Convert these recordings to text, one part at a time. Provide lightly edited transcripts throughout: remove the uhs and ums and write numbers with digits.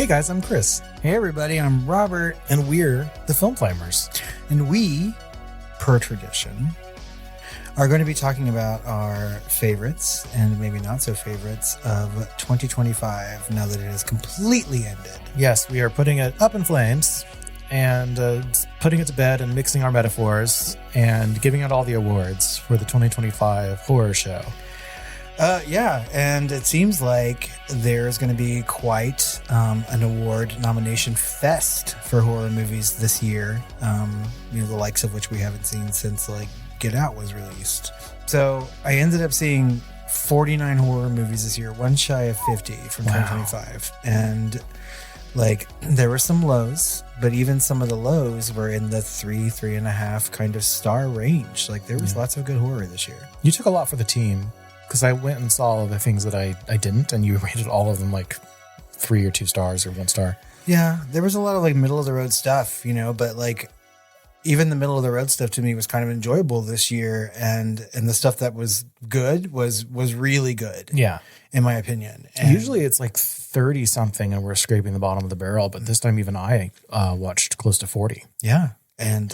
Hey guys, I'm Chris. Hey everybody, I'm Robert. And we're the Film Climbers. And we, per tradition, are going to be talking about our favorites and maybe not so favorites of 2025 now that it has completely ended. Yes, we are putting it up in flames and putting it to bed and mixing our metaphors and giving out all the awards for the 2025 horror show. Yeah, and it seems like there's going to be quite an award nomination fest for horror movies this year, the likes of which we haven't seen since like Get Out was released. So I ended up seeing 49 horror movies this year, one shy of 50 from 2025. And like there were some lows, but even some of the lows were in the 3.5 kind of star range. Like there was lots of good horror this year. You took a lot for the team. Because I went and saw all the things that I didn't, and you rated all of them like 3 or 2 stars or 1 star. Yeah, there was a lot of like middle of the road stuff, but like even the middle of the road stuff to me was kind of enjoyable this year, and the stuff that was good was really good. Yeah, in my opinion. And usually it's like 30 something, and we're scraping the bottom of the barrel. But this time, even I watched close to 40. Yeah, and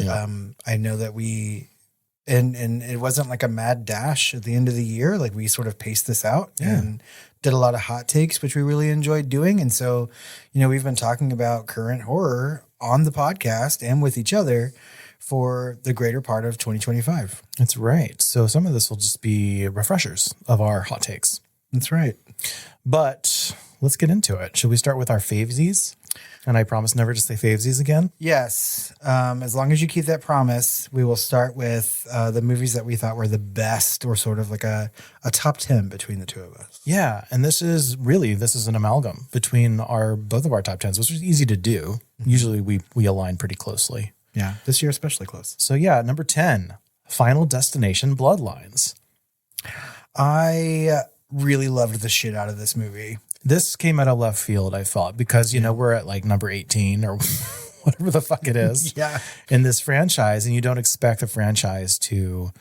I know that we. And it wasn't like a mad dash at the end of the year. Like we sort of paced this out and did a lot of hot takes, which we really enjoyed doing. And so, we've been talking about current horror on the podcast and with each other for the greater part of 2025. That's right. So some of this will just be refreshers of our hot takes. That's right. But let's get into it. Should we start with our favesies? And I promise never to say favesies again. Yes. As long as you keep that promise, we will start with the movies that we thought were the best, or sort of like a top 10 between the two of us. Yeah. And this is an amalgam between both of our top 10s, which is easy to do. Mm-hmm. Usually we align pretty closely. Yeah. This year, especially close. So yeah, number 10, Final Destination Bloodlines. I really loved the shit out of this movie. This came out of left field, I thought, because, we're at like number 18 or whatever the fuck it is in this franchise. And you don't expect the franchise to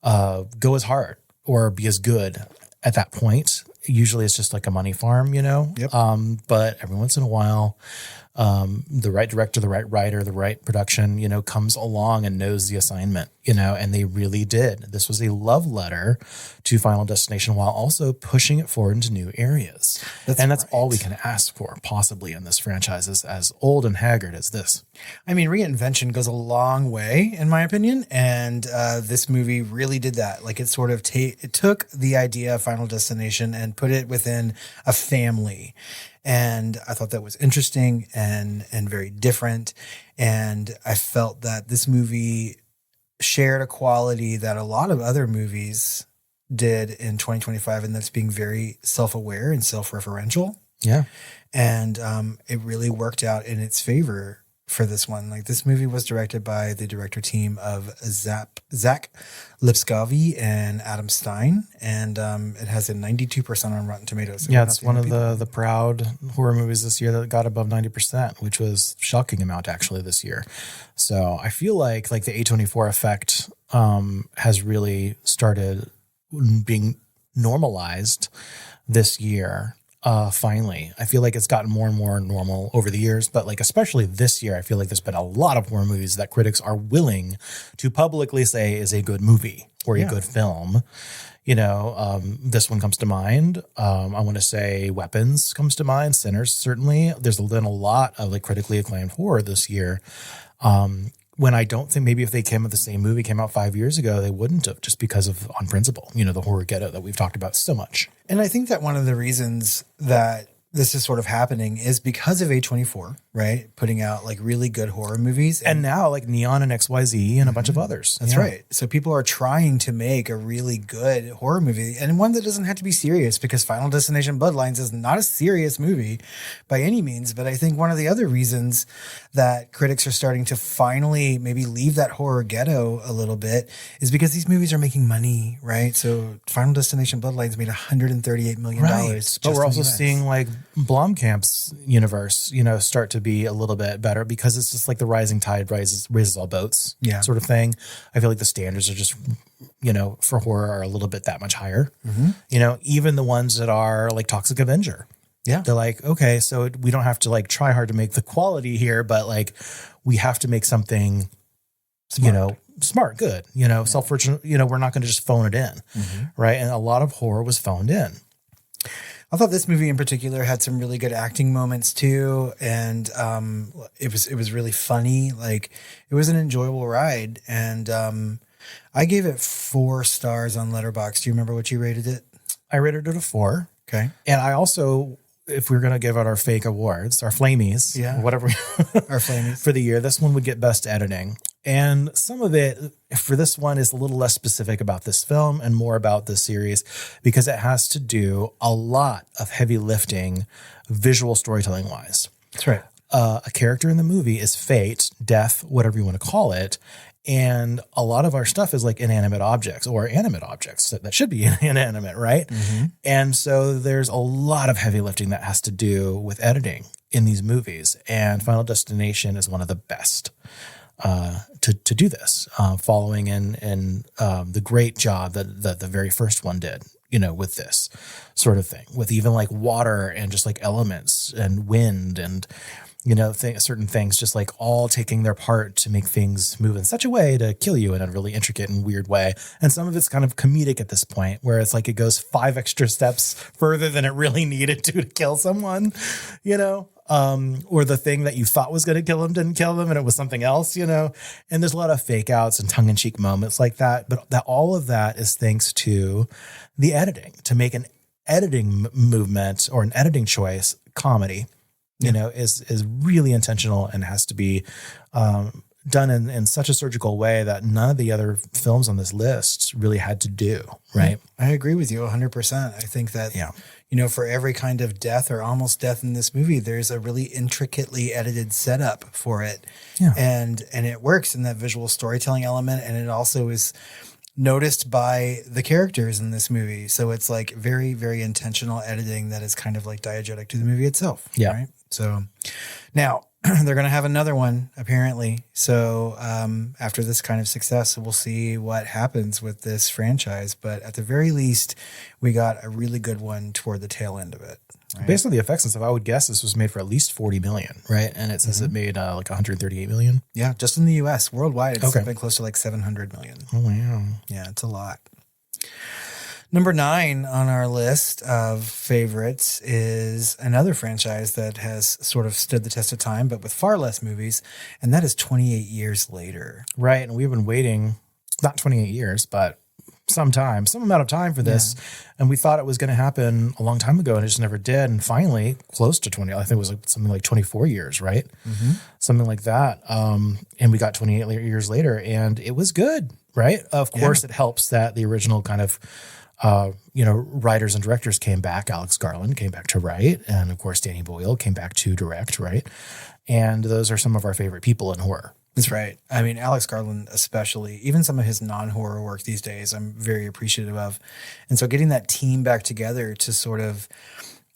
go as hard or be as good at that point. Usually it's just like a money farm, Yep. But every once in a while, the right director, the right writer, the right production, comes along and knows the assignment, and they really did. This was a love letter to Final Destination while also pushing it forward into new areas. That's all we can ask for possibly in this franchise, is as old and haggard as this. I mean, reinvention goes a long way, in my opinion. And this movie really did that. Like it sort of it took the idea of Final Destination and put it within a family. And I thought that was interesting and very different. And I felt that this movie shared a quality that a lot of other movies did in 2025, and that's being very self-aware and self-referential. Yeah. And it really worked out in its favor for this one. Like this movie was directed by the director team of Zach Lipscovy and Adam Stein, and it has a 92% on Rotten Tomatoes. So it's one of the proud horror movies this year that got above 90%, which was a shocking amount actually this year. So I feel like the A24 effect has really started being normalized this year. Finally, I feel like it's gotten more and more normal over the years, but especially this year, I feel like there's been a lot of horror movies that critics are willing to publicly say is a good movie or a good film. This one comes to mind. I want to say Weapons comes to mind. Sinners, certainly. There's been a lot of critically acclaimed horror this year. When I don't think maybe if they came out the same movie came out 5 years ago, they wouldn't have, just because of on principle, the horror ghetto that we've talked about so much. And I think that one of the reasons that this is sort of happening is because of A24, right? Putting out really good horror movies. And now Neon and XYZ and a bunch of others. That's right. So people are trying to make a really good horror movie, and one that doesn't have to be serious, because Final Destination Bloodlines is not a serious movie by any means. But I think one of the other reasons that critics are starting to finally maybe leave that horror ghetto a little bit is because these movies are making money, right? So Final Destination Bloodlines made $138 million. Right. But we're also seeing Blomkamp's universe, start to be a little bit better, because it's just the rising tide raises all boats sort of thing. I feel like the standards are just, for horror are a little bit that much higher. Mm-hmm. Even the ones that are Toxic Avenger, Yeah. They're like, okay, so we don't have to like try hard to make the quality here, but like we have to make something, smart, good, self-fortunate, we're not going to just phone it in. Right. And a lot of horror was phoned in. I thought this movie in particular had some really good acting moments too. And it was really funny. Like it was an enjoyable ride. And I gave it 4 stars on Letterboxd. Do you remember what you rated it? I rated it a 4. Okay. And I also, if we're going to give out our fake awards, our flamies, whatever, our flamies for the year, this one would get best editing. And some of it for this one is a little less specific about this film and more about this series because it has to do a lot of heavy lifting visual storytelling wise. That's right. A character in the movie is fate, death, whatever you want to call it. And a lot of our stuff is like inanimate objects or animate objects that should be inanimate, right? And so there's a lot of heavy lifting that has to do with editing in these movies. And Final Destination is one of the best to do this, following in the great job that the very first one did, with this sort of thing, with even like water and just like elements and wind and certain things just like all taking their part to make things move in such a way to kill you in a really intricate and weird way. And some of it's kind of comedic at this point where it's like it goes 5 extra steps further than it really needed to kill someone, or the thing that you thought was going to kill him didn't kill them and it was something else, and there's a lot of fake outs and tongue in cheek moments like that. But all of that is thanks to the editing, to make an editing movement or an editing choice comedy. Is really intentional and has to be done in such a surgical way that none of the other films on this list really had to do, right? I agree with you 100%. I think that, for every kind of death or almost death in this movie, there's a really intricately edited setup for it. Yeah. And it works in that visual storytelling element. And it also is noticed by the characters in this movie. So it's like very, very intentional editing that is kind of like diegetic to the movie itself. Yeah. Right? So now they're going to have another one apparently. So after this kind of success, we'll see what happens with this franchise. But at the very least, we got a really good one toward the tail end of it. Right? Based on the effects and stuff, I would guess this was made for at least 40 million, right? And it says it made like 138 million. Yeah, just in the US. Worldwide, it's been close to like 700 million. Oh, wow. Yeah, it's a lot. Number 9 on our list of favorites is another franchise that has sort of stood the test of time, but with far less movies, and that is 28 Years Later. Right, and we've been waiting, not 28 years, but some amount of time for this, and we thought it was going to happen a long time ago, and it just never did, and finally, close to 20, I think it was like something like 24 years, right? Something like that, and we got 28 years later, and it was good, right? Of course, it helps that the original kind of writers and directors came back. Alex Garland came back to write. And of course, Danny Boyle came back to direct, right? And those are some of our favorite people in horror. That's right. I mean, Alex Garland, especially, even some of his non-horror work these days, I'm very appreciative of. And so getting that team back together to sort of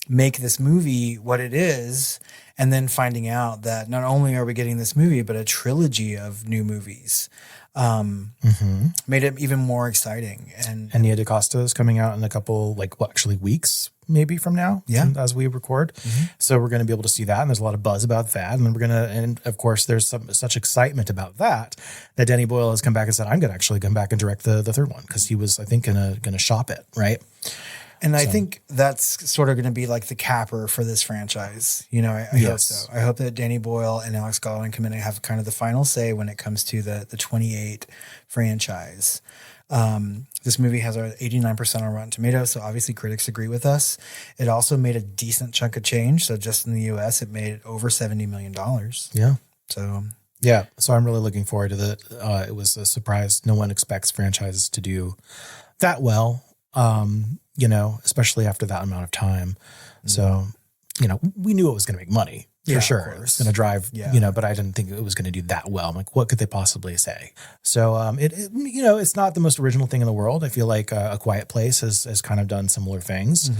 make this movie what it is, and then finding out that not only are we getting this movie, but a trilogy of new movies, made it even more exciting. And Nia DaCosta is coming out in a couple, weeks maybe from now, as we record. So we're going to be able to see that, and there's a lot of buzz about that. And then and of course, there's such excitement about that Danny Boyle has come back and said, I'm going to actually come back and direct the third one, because he was, I think, going to shop it, right? And I think that's sort of going to be like the capper for this franchise. I hope so. I hope that Danny Boyle and Alex Garland come in and have kind of the final say when it comes to the 28 franchise. This movie has an 89% on Rotten Tomatoes, so obviously critics agree with us. It also made a decent chunk of change. So just in the US, it made over $70 million. Yeah. So... yeah. So I'm really looking forward to that. It was a surprise. No one expects franchises to do that well. Especially after that amount of time. So, we knew it was going to make money, for sure. Of course. It's going to drive, Yeah. but I didn't think it was going to do that well. I'm like, what could they possibly say? So, it's not the most original thing in the world. I feel like A Quiet Place has kind of done similar things.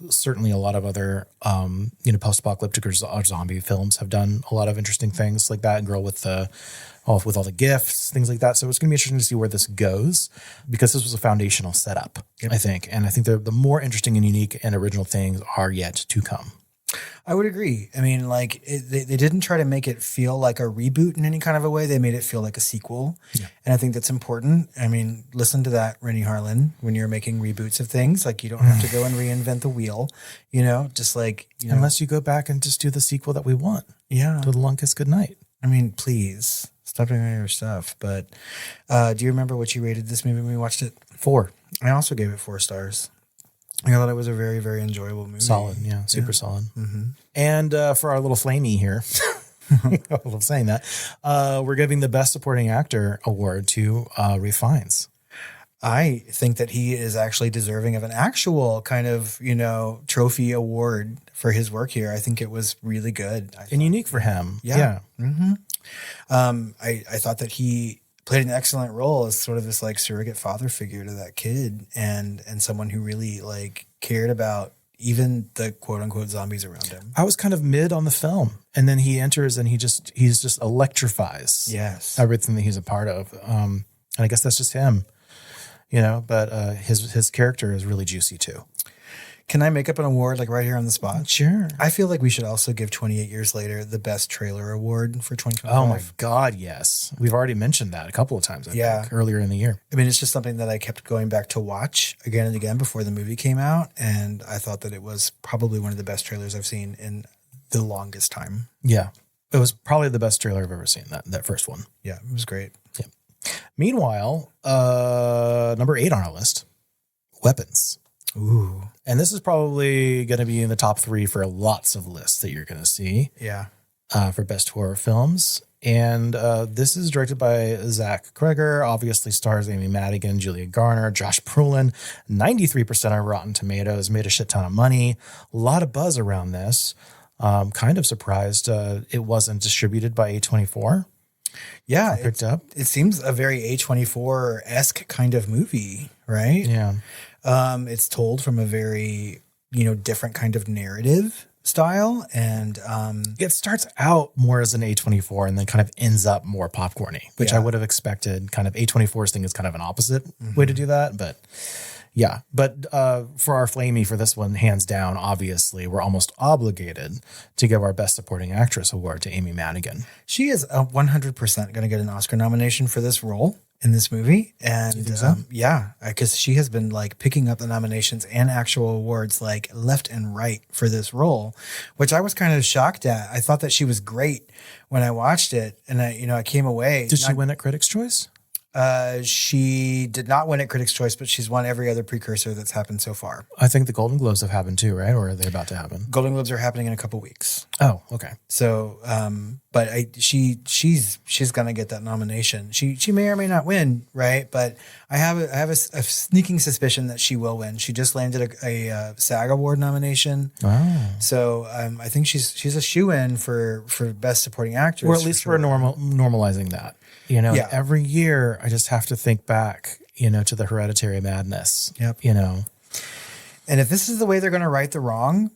Certainly a lot of other, post-apocalyptic or zombie films have done a lot of interesting things like that. Girl with all the gifts, things like that. So it's going to be interesting to see where this goes, because this was a foundational setup, I think. And I think the more interesting and unique and original things are yet to come. I would agree. I mean, like they didn't try to make it feel like a reboot in any kind of a way. They made it feel like a sequel. Yeah. And I think that's important. I mean, listen to that, Rennie Harlan, when you're making reboots of things, like you don't have to go and reinvent the wheel, just like, unless you go back and just do the sequel that we want. Yeah. To The Long Kiss Goodnight. I mean, please stop doing all your stuff. But do you remember what you rated this movie when we watched it? 4. I also gave it 4 stars. I thought it was a very, very enjoyable movie. Solid, yeah, super solid. Mm-hmm. And for our little flamey here, I love saying that, we're giving the Best Supporting Actor award to Ralph Fiennes. I think that he is actually deserving of an actual kind of, trophy award for his work here. I think it was really good. And unique for him. Yeah. Mm-hmm. I thought that he played an excellent role as sort of this like surrogate father figure to that kid and someone who really like cared about even the quote unquote zombies around him. I was kind of mid on the film, and then he enters and he's just electrifies everything that he's a part of. And I guess that's just him, but his character is really juicy too. Can I make up an award like right here on the spot? Sure. I feel like we should also give 28 Years Later the Best Trailer Award for 2025. Oh my God, yes. We've already mentioned that a couple of times, I think, earlier in the year. I mean, it's just something that I kept going back to watch again and again before the movie came out, and I thought that it was probably one of the best trailers I've seen in the longest time. Yeah. It was probably the best trailer I've ever seen, that first one. Yeah, it was great. Yeah. Meanwhile, number 8 on our list, Weapons. Ooh. And this is probably going to be in the top 3 for lots of lists that you're going to see. Yeah. For best horror films. And this is directed by Zach Kreger, obviously stars Amy Madigan, Julia Garner, Josh Brolin, 93% on Rotten Tomatoes, made a shit ton of money. A lot of buzz around this. Kind of surprised it wasn't distributed by A24. Yeah. Picked up. It seems a very A24-esque kind of movie, right? Yeah. It's told from a very, different kind of narrative style. And it starts out more as an A24 and then kind of ends up more popcorny, which I would have expected. Kind of A24's thing is kind of an opposite way to do that. But yeah, for our flamey for this one, hands down, obviously, we're almost obligated to give our Best Supporting Actress award to Amy Madigan. She is 100% going to get an Oscar nomination for this role in this movie. And you think so? Yeah, because she has been like picking up the nominations and actual awards like left and right for this role, which I was kind of shocked at. I thought that she was great when I watched it, and I came away. Did she win at Critics' Choice? She did not win at Critics' Choice, but she's won every other precursor that's happened so far. I think the Golden Globes have happened too, right? Or are they about to happen? Golden Globes are happening in a couple weeks. Oh, okay. So, but she's gonna get that nomination. She may or may not win, right? But I have a sneaking suspicion that she will win. She just landed a SAG Award nomination. Wow. So I think she's a shoo-in for Best Supporting Actress, or at least for normalizing that. Every year I just have to think back, to the Hereditary madness. Yep. And if this is the way they're going to right the wrong,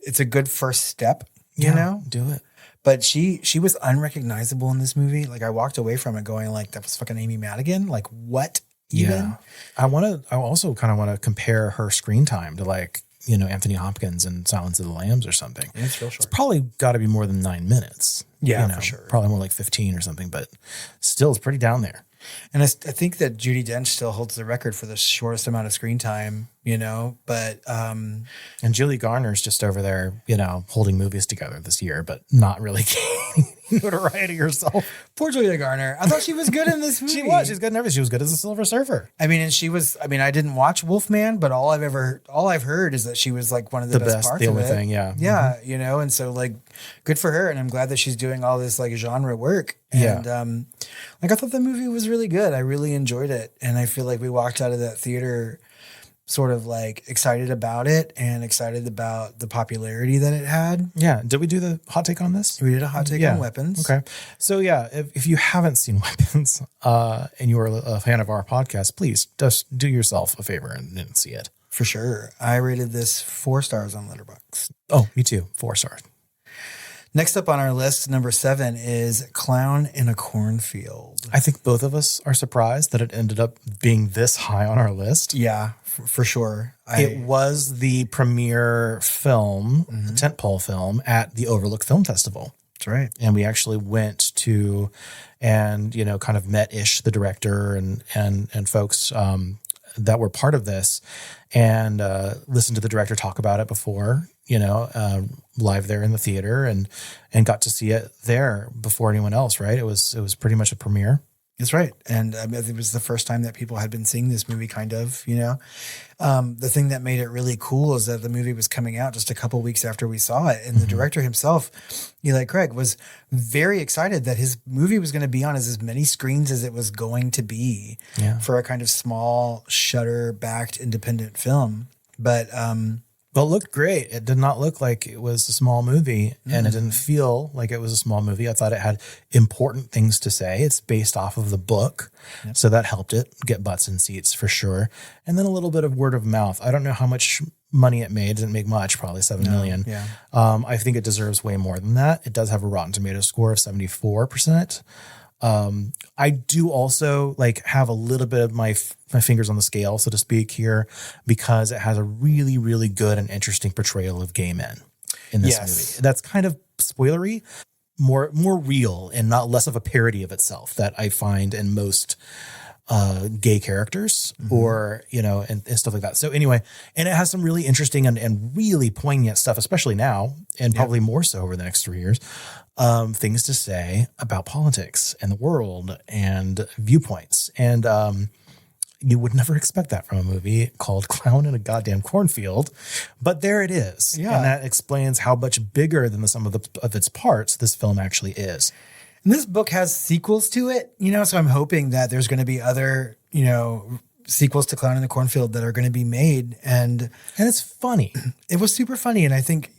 it's a good first step, do it. But she was unrecognizable in this movie. Like I walked away from it going like, that was fucking Amy Madigan. Like what even? Yeah. I also kind of want to compare her screen time to like, Anthony Hopkins in Silence of the Lambs or something. Yeah, it's real short. It's probably got to be more than 9 minutes. Yeah, for sure. Probably more like 15 or something, but still it's pretty down there. And I think that Judi Dench still holds the record for the shortest amount of screen time, but and Julie Garner's just over there, holding movies together this year, but not really gaining notoriety herself. Poor Julia Garner. I thought she was good in this movie. She was. She's good in everything. She was good as a Silver Surfer. I mean, I didn't watch Wolfman, but all I've heard is that she was like one of the best parts the of only it. thing, yeah. Yeah, and so like good for her, and I'm glad that she's doing all this like genre work. And I thought the movie was really good. I really enjoyed it, and I feel like we walked out of that theater sort of like excited about it and excited about the popularity that it had. Yeah. Did we do the hot take on this? We did a hot take on Weapons. Okay. So yeah, if you haven't seen Weapons and you are a fan of our podcast, please just do yourself a favor and see it. For sure. I rated this 4 stars on Letterboxd. Oh, me too. 4 stars. Next up on our list, number 7 is Clown in a Cornfield. I think both of us are surprised that it ended up being this high on our list. Yeah, for sure. It was the premiere film, the tentpole film at the Overlook Film Festival. That's right. And we actually went to and, kind of met Ish, the director, and folks that were part of this and listened to the director talk about it before, live there in the theater and got to see it there before anyone else, right? It was pretty much a premiere. That's right. And it was the first time that people had been seeing this movie, kind of, The thing that made it really cool is that the movie was coming out just a couple weeks after we saw it. And the director himself, Eli Craig, was very excited that his movie was going to be on as many screens as it was going to be for a kind of small, Shudder-backed independent film. But Well, it looked great. It did not look like it was a small movie, and it didn't feel like it was a small movie. I thought it had important things to say. It's based off of the book, so that helped it get butts in seats for sure. And then a little bit of word of mouth. I don't know how much money it made. It didn't make much, probably $7 million. Yeah. I think it deserves way more than that. It does have a Rotten Tomatoes score of 74%. I do also have a little bit of my fingers on the scale, so to speak, here, because it has a really, really good and interesting portrayal of gay men in this movie. That's kind of spoilery, more real and not less of a parody of itself that I find in most gay characters or, and stuff like that. So anyway, and it has some really interesting and really poignant stuff, especially now, and probably more so over the next 3 years. Things to say about politics and the world and viewpoints. And you would never expect that from a movie called Clown in a Goddamn Cornfield. But there it is. Yeah. And that explains how much bigger than the sum of its parts this film actually is. And this book has sequels to it, so I'm hoping that there's going to be other, sequels to Clown in the Cornfield that are going to be made. And it's funny. It was super funny. And I think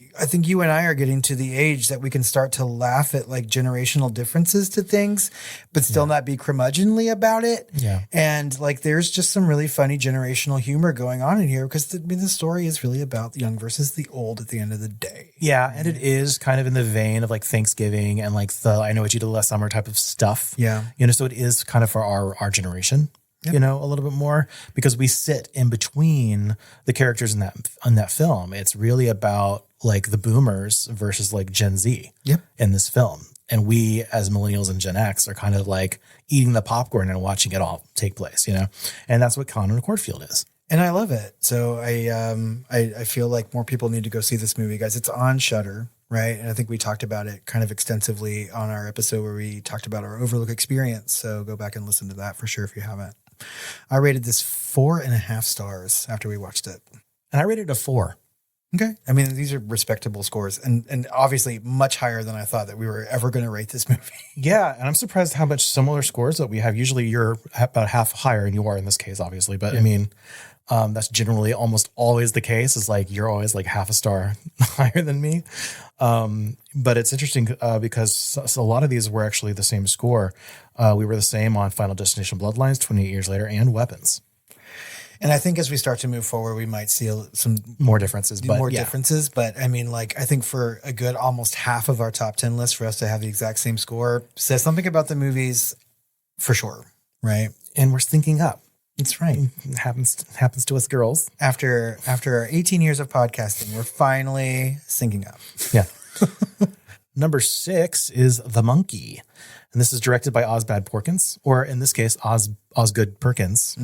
you and I are getting to the age that we can start to laugh at generational differences to things, but still not be curmudgeonly about it. Yeah. And there's just some really funny generational humor going on in here because the story is really about the young versus the old at the end of the day. Yeah. And it is kind of in the vein of Thanksgiving and the I Know What You Did Last Summer type of stuff. Yeah. So it is kind of for our generation. Yep. A little bit more because we sit in between the characters in that film. It's really about the boomers versus Gen Z in this film. And we as millennials and Gen X are kind of eating the popcorn and watching it all take place, and that's what Clown in a Cornfield is. And I love it. So I feel like more people need to go see this movie, guys. It's on Shudder. Right. And I think we talked about it kind of extensively on our episode where we talked about our Overlook experience. So go back and listen to that for sure if you haven't. I rated this 4.5 stars after we watched it. And I rated it a 4. Okay. I mean, these are respectable scores and obviously much higher than I thought that we were ever going to rate this movie. Yeah. And I'm surprised how much similar scores that we have. Usually you're about half higher and you are in this case, obviously. But I mean, that's generally almost always the case is you're always half a star higher than me. But it's interesting because a lot of these were actually the same score. We were the same on Final Destination Bloodlines 28 years later and Weapons. And I think as we start to move forward, we might see some more differences. Differences. But I mean, I think for a good almost half of our top 10 list for us to have the exact same score says something about the movies for sure. Right. And we're syncing up. That's right. It happens to us girls. After our 18 years of podcasting, we're finally syncing up. Yeah. Number 6 is The Monkey. And this is directed by Osbad Porkins, or in this case, Osgood Perkins,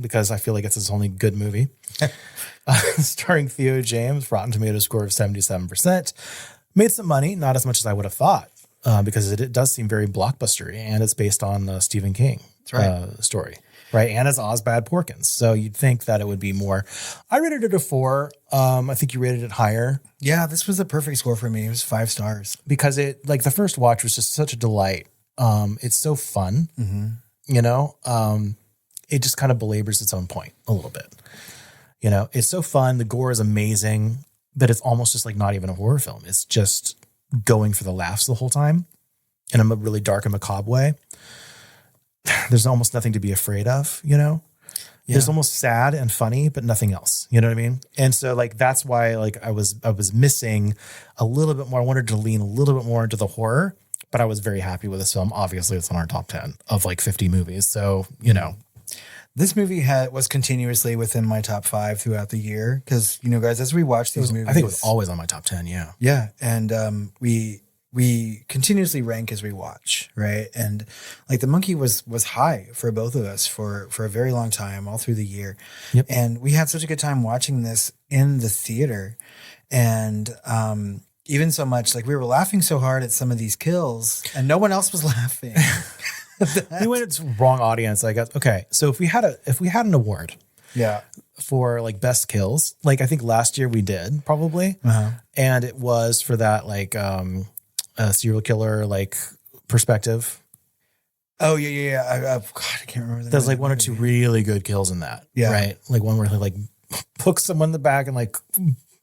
because I feel like it's his only good movie. Starring Theo James, Rotten Tomatoes score of 77%. Made some money, not as much as I would have thought, because it does seem very blockbustery, and it's based on the Stephen King story. Right. And it's Osbad Porkins. So you'd think that it would be more. I rated it a 4. I think you rated it higher. Yeah, this was a perfect score for me. It was 5 stars. Because it the first watch was just such a delight. It's so fun. It just kind of belabors its own point a little bit. You know, it's so fun. The gore is amazing, but it's almost just like not even a horror film. It's just going for the laughs the whole time in a really dark and macabre way. There's almost nothing to be afraid of, you know? Yeah. There's almost sad and funny, but nothing else. You know what I mean? And so like, that's why like I was missing a little bit more. I wanted to lean a little bit more into the horror, but I was very happy with this film. Obviously it's on our top 10 of like 50 movies. So, you know, this movie was continuously within my top 5 throughout the year. Cause you know, guys, as we watch these movies, I think it was always on my top 10. Yeah. Yeah. And, we continuously rank as we watch, right? And like The Monkey was high for both of us for a very long time, all through the year. Yep. And we had such a good time watching this in the theater. And even so much, like we were laughing so hard at some of these kills and no one else was laughing. We went to wrong audience, I guess. Okay. So if we had an award for like best kills, like I think last year we did probably. And it was for that like a serial killer like perspective. Oh yeah. God, I can't remember. There's like one or two really good kills in that. Yeah. Right. Like one where he like hooks someone in the back and like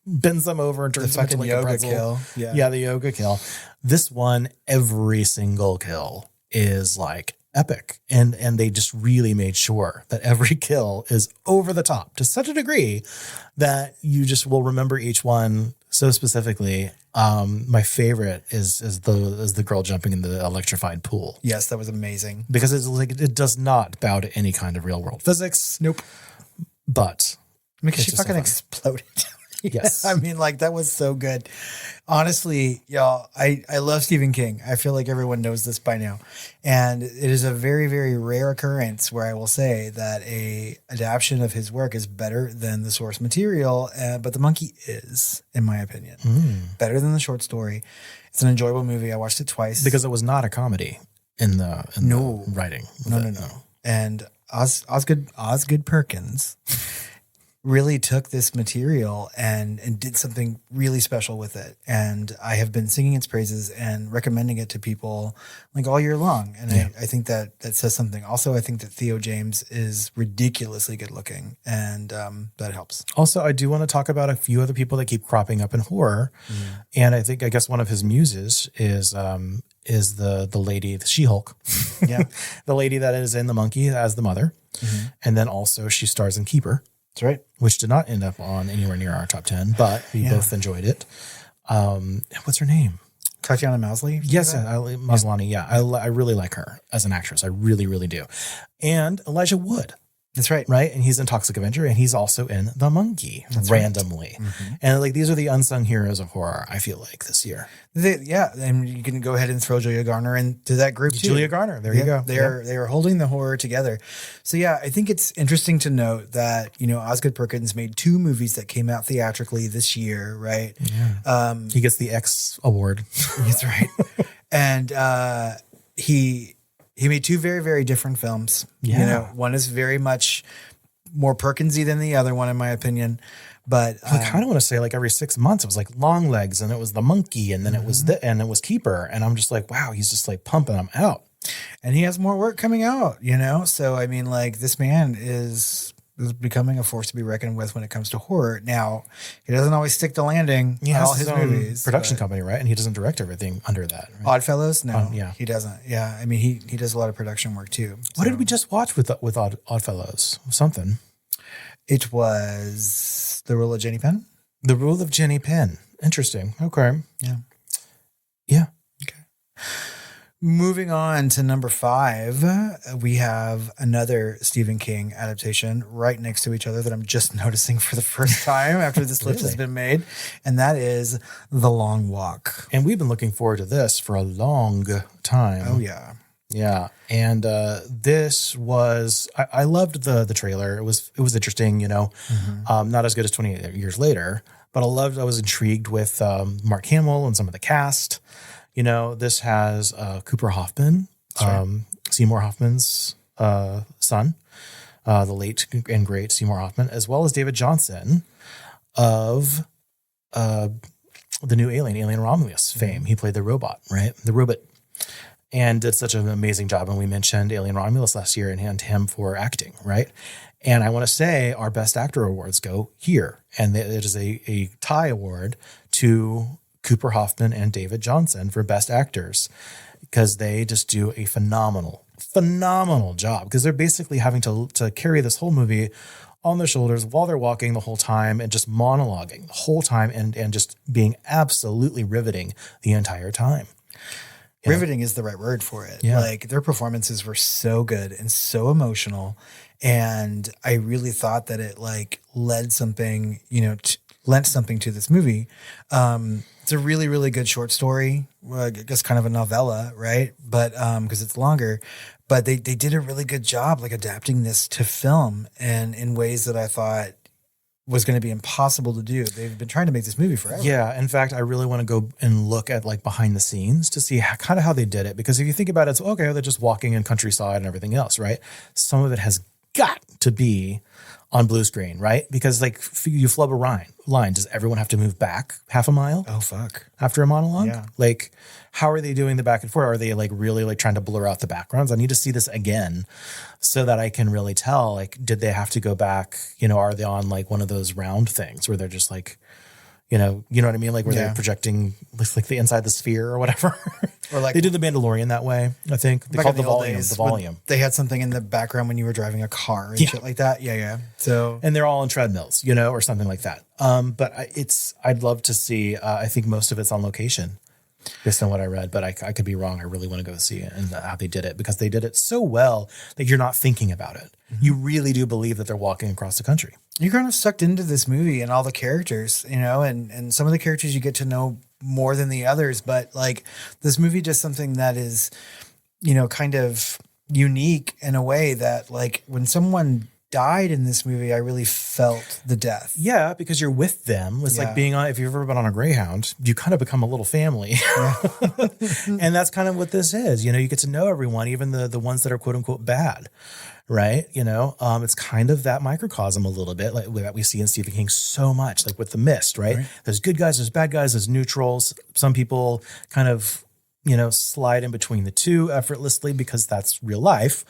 bends them over and turns them into like a pretzel. Kill. Yeah. The yoga kill. This one, every single kill is like epic. And they just really made sure that every kill is over the top to such a degree that you just will remember each one so specifically. My favorite is the girl jumping in the electrified pool. Yes, that was amazing. Because it's like it does not bow to any kind of real world physics. Nope. But because she fucking exploded. Yes. I mean, like that was so good. Honestly, y'all, I love Stephen King. I feel like everyone knows this by now. And it is a very, very rare occurrence where I will say that a adaptation of his work is better than the source material. But The Monkey is, in my opinion, better than the short story. It's an enjoyable movie. I watched it twice. Because it was not a comedy in the writing. No. And Osgood Perkins really took this material and did something really special with it. And I have been singing its praises and recommending it to people like all year long. And I think that says something. Also, I think that Theo James is ridiculously good looking and that helps. Also, I do want to talk about a few other people that keep cropping up in horror. And I guess one of his muses is the lady, the She-Hulk. Yeah. The lady that is in The Monkey as the mother. And then also she stars in Keeper. That's right. Which did not end up on anywhere near our top 10, but we both enjoyed it. What's her name? Tatiana Maslany? Yes, Maslany. Yeah. I really like her as an actress. I really, really do. And Elijah Wood. That's right. Right. And he's in Toxic Avenger and he's also in The Monkey randomly. Right. And like, these are the unsung heroes of horror, I feel like this year. And you can go ahead and throw Julia Garner into that group too. Julia Garner. There you go. They are holding the horror together. So yeah, I think it's interesting to note that, you know, Osgood Perkins made 2 movies that came out theatrically this year. Right. Yeah. He gets the X award. That's right. And he made 2 very, very different films. Yeah. You know, one is very much more Perkinsy than the other one, in my opinion. But I kind of want to say like every 6 months it was like Long Legs and it was The Monkey and then it was and it was Keeper. And I'm just like, wow, he's just like pumping them out. And he has more work coming out, you know? So, I mean, like this man is becoming a force to be reckoned with when it comes to horror. Now, he doesn't always stick the landing on all his movies. Production company, right? And he doesn't direct everything under that. Right? Oddfellows? No, he doesn't. Yeah, I mean, he does a lot of production work too. What did we just watch with Oddfellows? Something. It was The Rule of Jenny Penn. The Rule of Jenny Penn. Interesting. Okay. Yeah. Okay. Moving on to number 5, we have another Stephen King adaptation right next to each other that I'm just noticing for the first time after this list has been made. And that is The Long Walk. And we've been looking forward to this for a long time. Oh, yeah. Yeah. And this was, I loved the trailer. It was interesting, you know, not as good as 28 Years Later, but I was intrigued with Mark Hamill and some of the cast. You know, this has Cooper Hoffman, Seymour Hoffman's son, the late and great Seymour Hoffman, as well as David Johnson of the new Alien Romulus fame. He played the robot, right? The robot. And did such an amazing job. And we mentioned Alien Romulus last year and him for acting, right? And I want to say our Best Actor awards go here. And it is a tie award to Cooper Hoffman and David Johnson for Best Actors, because they just do a phenomenal job, because they're basically having to carry this whole movie on their shoulders while they're walking the whole time and just monologuing the whole time and just being absolutely riveting the entire time. Riveting is the right word for it. Yeah. Like, their performances were so good and so emotional. And I really thought that it like lent something to this movie. It's a really, really good short story. I guess kind of a novella, right? But because it's longer, but they did a really good job like adapting this to film and in ways that I thought was going to be impossible to do. They've been trying to make this movie forever. Yeah. In fact, I really want to go and look at like behind the scenes to see kind of how they did it. Because if you think about it, it's okay, they're just walking in countryside and everything else, right? Some of it has got to be on blue screen, right? Because like you flub a line, does everyone have to move back half a mile? Oh, fuck. After a monologue? Yeah. Like, how are they doing the back and forth? Are they like really like trying to blur out the backgrounds? I need to see this again so that I can really tell, like, did they have to go back? Are they on like one of those round things where they're just like, you know what I mean? Like where they're projecting like the inside the sphere or whatever. Or like they did the Mandalorian that way, I think. They called the volume. They had something in the background when you were driving a car and shit like that. Yeah. So, and they're all on treadmills, or something like that. But I'd love to see, I think most of it's on location based on what I read, but I could be wrong. I really want to go see it and how they did it, because they did it so well that you're not thinking about it. Mm-hmm. You really do believe that they're walking across the country. You're kind of sucked into this movie and all the characters, and some of the characters you get to know more than the others. But like this movie does something that is, kind of unique in a way that like when someone died in this movie, I really felt the death. Yeah, because you're with them. It's like being on, if you've ever been on a Greyhound, you kind of become a little family. Yeah. And that's kind of what this is. You get to know everyone, even the ones that are quote unquote bad. Right. It's kind of that microcosm a little bit like that we see in Stephen King so much, like with The Mist, right? There's good guys, there's bad guys, there's neutrals. Some people kind of, slide in between the two effortlessly because that's real life,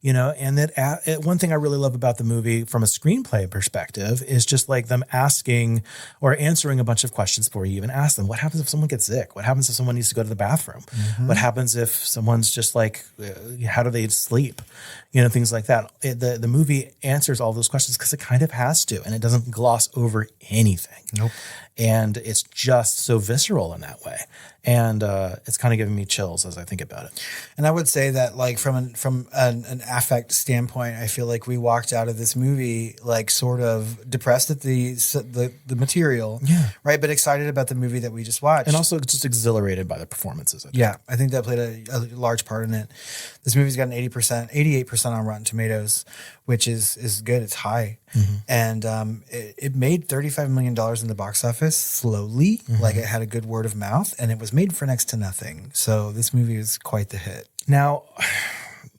and that one thing I really love about the movie from a screenplay perspective is just like them asking or answering a bunch of questions before you even ask them. What happens if someone gets sick? What happens if someone needs to go to the bathroom? Mm-hmm. What happens if someone's just like, how do they sleep? Things like that. The movie answers all those questions because it kind of has to, and it doesn't gloss over anything. Nope. And it's just so visceral in that way. And it's kind of giving me chills as I think about it. And I would say that like from an affect standpoint, I feel like we walked out of this movie like sort of depressed at the material, right? But excited about the movie that we just watched. And also just exhilarated by the performances. I think that played a large part in it. This movie's got an 88% on Rotten Tomatoes, which is good. It's high. Mm-hmm. And it made $35 million in the box office slowly. Mm-hmm. Like it had a good word of mouth, and it was made for next to nothing. So this movie is quite the hit. Now,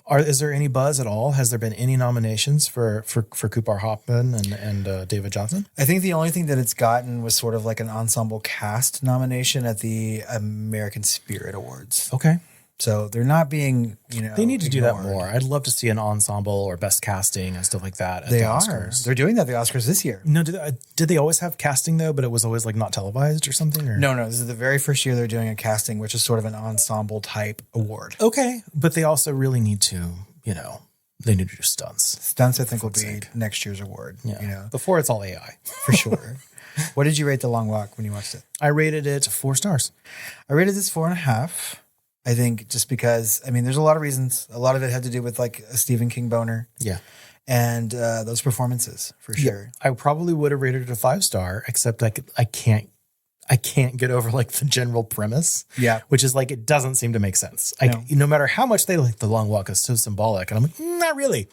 is there any buzz at all? Has there been any nominations for Cooper Hoffman and David Johnson? I think the only thing that it's gotten was sort of like an ensemble cast nomination at the American Spirit Awards. Okay. So they're not being, they need to do that more. I'd love to see an ensemble or best casting and stuff like that. They are. Oscars. They're doing that at the Oscars this year. No, did they always have casting though? But it was always like not televised or something? Or? No. This is the very first year they're doing a casting, which is sort of an ensemble type award. Okay, but they also really need to, they need to do stunts. Stunts, I think, will be next year's award. Yeah. Before it's all AI, for sure. What did you rate The Long Walk when you watched it? I rated it 4 stars. I rated this 4.5. I think just because, there's a lot of reasons. A lot of it had to do with like a Stephen King boner. Yeah. And those performances for sure. I probably would have rated it a 5-star, except I can't get over like the general premise. Yeah. Which is like, it doesn't seem to make sense. No matter how much they like The Long Walk is so symbolic. And I'm like, not really.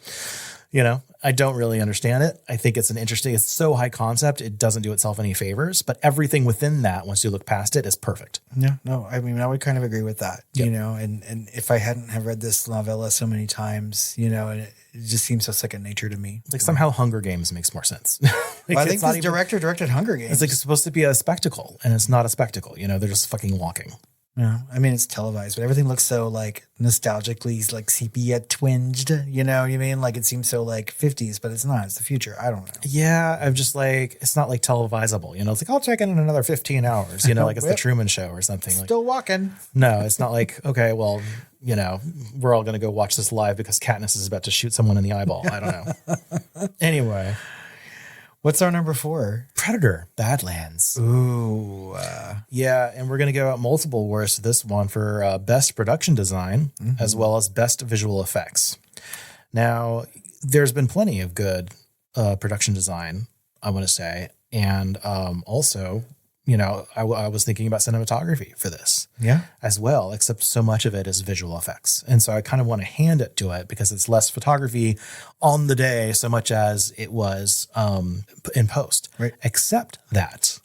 I don't really understand it. I think it's it's so high concept, it doesn't do itself any favors, but everything within that, once you look past it, is perfect. Yeah, no, I would kind of agree with that, and if I hadn't have read this novella so many times, and it just seems so second nature to me. Like somehow Hunger Games makes more sense. I think this director directed Hunger Games. It's like it's supposed to be a spectacle, and it's not a spectacle. They're just fucking walking. Yeah, I mean, it's televised, but everything looks so like nostalgically like sepia twinged. You know what I mean? Like it seems so like 50s, but it's not. It's the future. I don't know. Yeah, I'm just like, it's not like televisable. You know, it's like, I'll check in another 15 hours. You know, like it's the Truman Show or something. Still walking. No, it's not like, okay, well, you know, we're all going to go watch this live because Katniss is about to shoot someone in the eyeball. I don't know. Anyway. What's our number 4? Predator, Badlands. Ooh. Yeah, and we're going to go out multiple awards to this one for best production design as well as best visual effects. Now, there's been plenty of good production design, I want to say. And also, you know, I was thinking about cinematography for this as well, except so much of it is visual effects. And so I kind of want to hand it to it because it's less photography on the day so much as it was in post. Right. Except that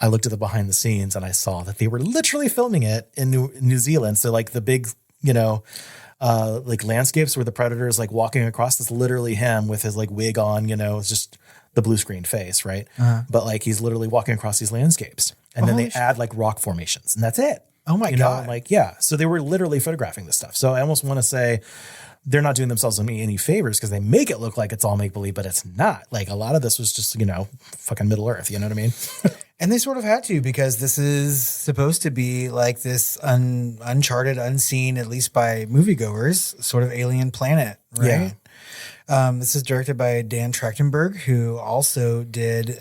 I looked at the behind the scenes and I saw that they were literally filming it in New Zealand. So like the big, you know, like landscapes where the Predator is like walking across, is literally him with his like wig on, you know, it's just the blue screen face, right? But like he's literally walking across these landscapes, and then they add like rock formations, and that's it. Oh my God! Like so they were literally photographing this stuff. So I almost want to say they're not doing themselves any favors because they make it look like it's all make believe, but it's not. Like a lot of this was just, you know, fucking Middle Earth. You know what I mean? And they sort of had to, because this is supposed to be like this uncharted, unseen, at least by moviegoers, sort of alien planet, right? Yeah. This is directed by Dan Trachtenberg, who also did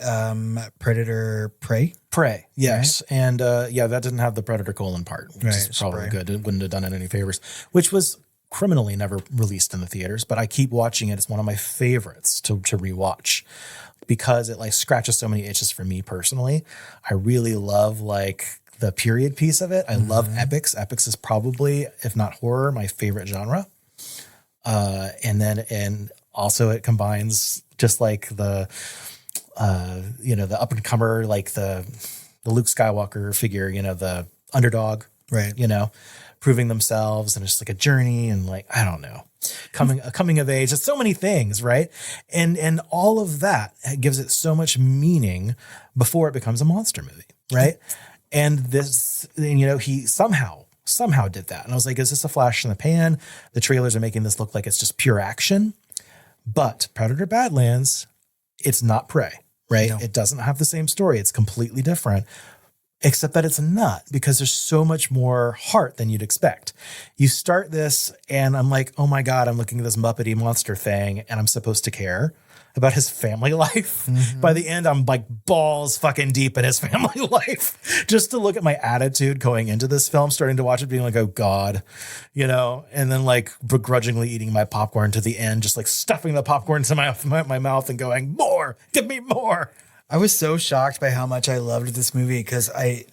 Predator Prey. Prey, yes. Right? And that didn't have the Predator colon part, which is probably good. It wouldn't have done it any favors, which was criminally never released in the theaters, but I keep watching it. It's one of my favorites to rewatch because it like scratches so many itches for me personally. I really love like the period piece of it. I love epics. Epics is probably, if not horror, my favorite genre. And also it combines just like the, you know, the up and comer, like the Luke Skywalker figure, you know, the underdog, right? You know, proving themselves, and it's like a journey, and like, I don't know, coming of age. It's so many things, right? And all of that gives it so much meaning before it becomes a monster movie, right? And this, you know, he somehow did that. And I was like, is this a flash in the pan? The trailers are making this look like it's just pure action. But Predator Badlands, it's not Prey, right? No. It doesn't have the same story. It's completely different, except that it's not, because there's so much more heart than you'd expect. You start this and I'm like, oh my God, I'm looking at this Muppety monster thing and I'm supposed to care about his family life. By the end, I'm like balls fucking deep in his family life. Just to look at my attitude going into this film, starting to watch it being like, oh God, you know, and then like begrudgingly eating my popcorn to the end, just like stuffing the popcorn into my mouth and going, more, give me more. I was so shocked by how much I loved this movie because I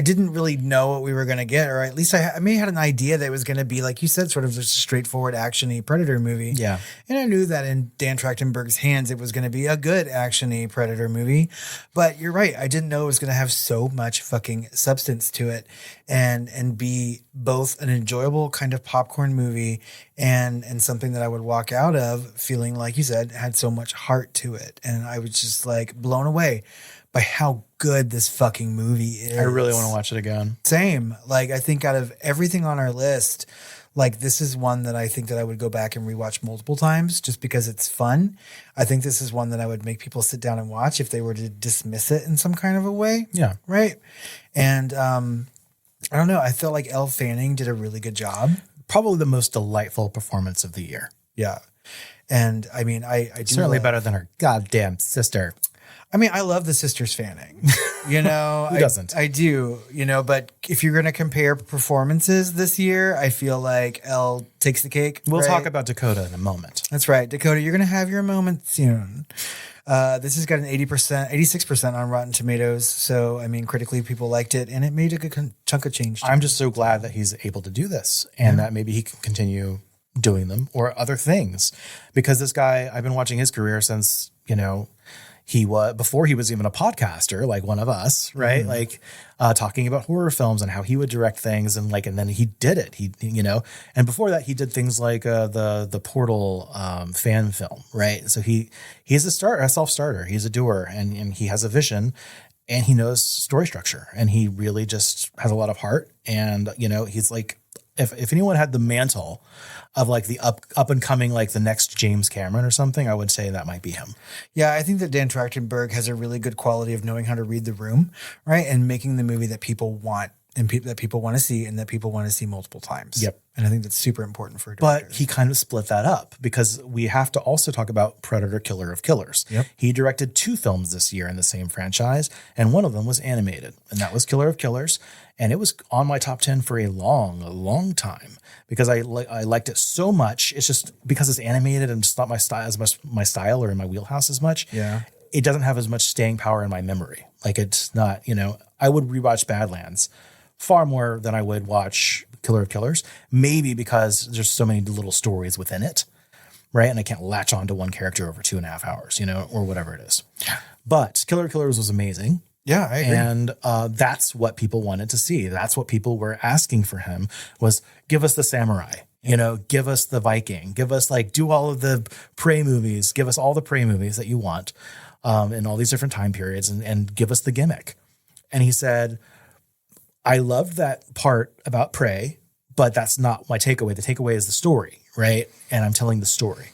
didn't really know what we were going to get, or at least I may have had an idea that it was going to be, like you said, sort of just a straightforward action-y Predator movie. Yeah. And I knew that in Dan Trachtenberg's hands, it was going to be a good action-y Predator movie. But you're right. I didn't know it was going to have so much fucking substance to it and be both an enjoyable kind of popcorn movie and something that I would walk out of feeling, like you said, had so much heart to it. And I was just like blown away by how good this fucking movie is. I really want to watch it again. Same. Like, I think out of everything on our list, like, this is one that I think that I would go back and rewatch multiple times just because it's fun. I think this is one that I would make people sit down and watch if they were to dismiss it in some kind of a way. Yeah. Right. And I don't know. I felt like Elle Fanning did a really good job. Probably the most delightful performance of the year. Yeah. And I mean, I do certainly better than her goddamn sister. I mean, I love the sisters Fanning, you know. Who doesn't? I do, you know, but if you're going to compare performances this year, I feel like Elle takes the cake. We'll talk about Dakota in a moment. That's right. Dakota, you're going to have your moment soon. This has got an 86% on Rotten Tomatoes. So, I mean, critically, people liked it, and it made a good chunk of change. I'm just so glad that he's able to do this and that maybe he can continue doing them or other things, because this guy, I've been watching his career since, you know, he was, before he was even a podcaster, like one of us, right? Like talking about horror films and how he would direct things, and like, and then he did it. He, you know, and before that he did things like the Portal fan film, right? So he's a self-starter. He's a doer, and he has a vision. and he knows story structure, and he really just has a lot of heart. And, you know, he's like, if anyone had the mantle of like the up and coming, like the next James Cameron or something, I would say that might be him. Yeah, I think that Dan Trachtenberg has a really good quality of knowing how to read the room, right? And making the movie that people want and that people want to see and that people want to see multiple times. Yep. And I think that's super important for a director. But he kind of split that up because we have to also talk about Predator Killer of Killers. Yep. He directed 2 films this year in the same franchise, and one of them was animated, and that was Killer of Killers. And it was on my top 10 for a long time because I liked it so much. It's just because it's animated and just not my style or in my wheelhouse as much. Yeah. It doesn't have as much staying power in my memory. Like it's not, you know, I would rewatch Badlands far more than I would watch Killer of Killers, maybe because there's so many little stories within it, right? And I can't latch on to one character over 2.5 hours, you know, or whatever it is. But Killer of Killers was amazing. Yeah, I agree. And that's what people wanted to see. That's what people were asking for him was give us the samurai, you know, give us the Viking, give us like, do all of the Prey movies, give us all the Prey movies that you want in all these different time periods and give us the gimmick. And he said, I loved that part about Prey, but that's not my takeaway. The takeaway is the story, right? And I'm telling the story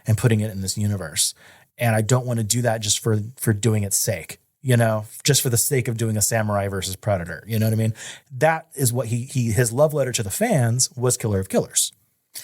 and putting it in this universe. And I don't want to do that just for doing its sake, you know, just for the sake of doing a samurai versus Predator. You know what I mean? That is what his love letter to the fans was Killer of Killers.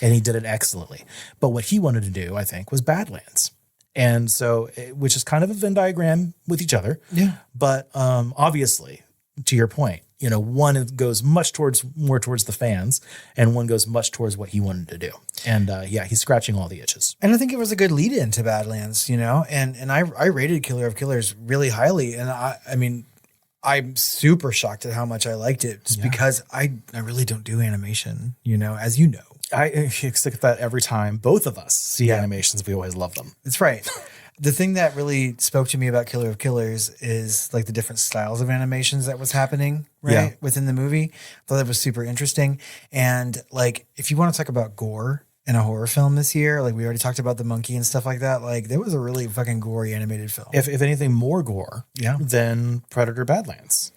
And he did it excellently. But what he wanted to do, I think, was Badlands. And so, which is kind of a Venn diagram with each other. Yeah. But obviously, to your point, you know, one goes more towards the fans and one goes much towards what he wanted to do. And yeah, he's scratching all the itches. And I think it was a good lead in to Badlands, you know, and I rated Killer of Killers really highly. And I mean, I'm super shocked at how much I liked it just because I really don't do animation, you know, as you know. I expect that every time both of us see animations, we always love them. That's right. The thing that really spoke to me about Killer of Killers is like the different styles of animations that was happening within the movie. I thought that was super interesting. And like, if you want to talk about gore in a horror film this year, like we already talked about the monkey and stuff like that, like there was a really fucking gory animated film. If anything, more gore than Predator Badlands.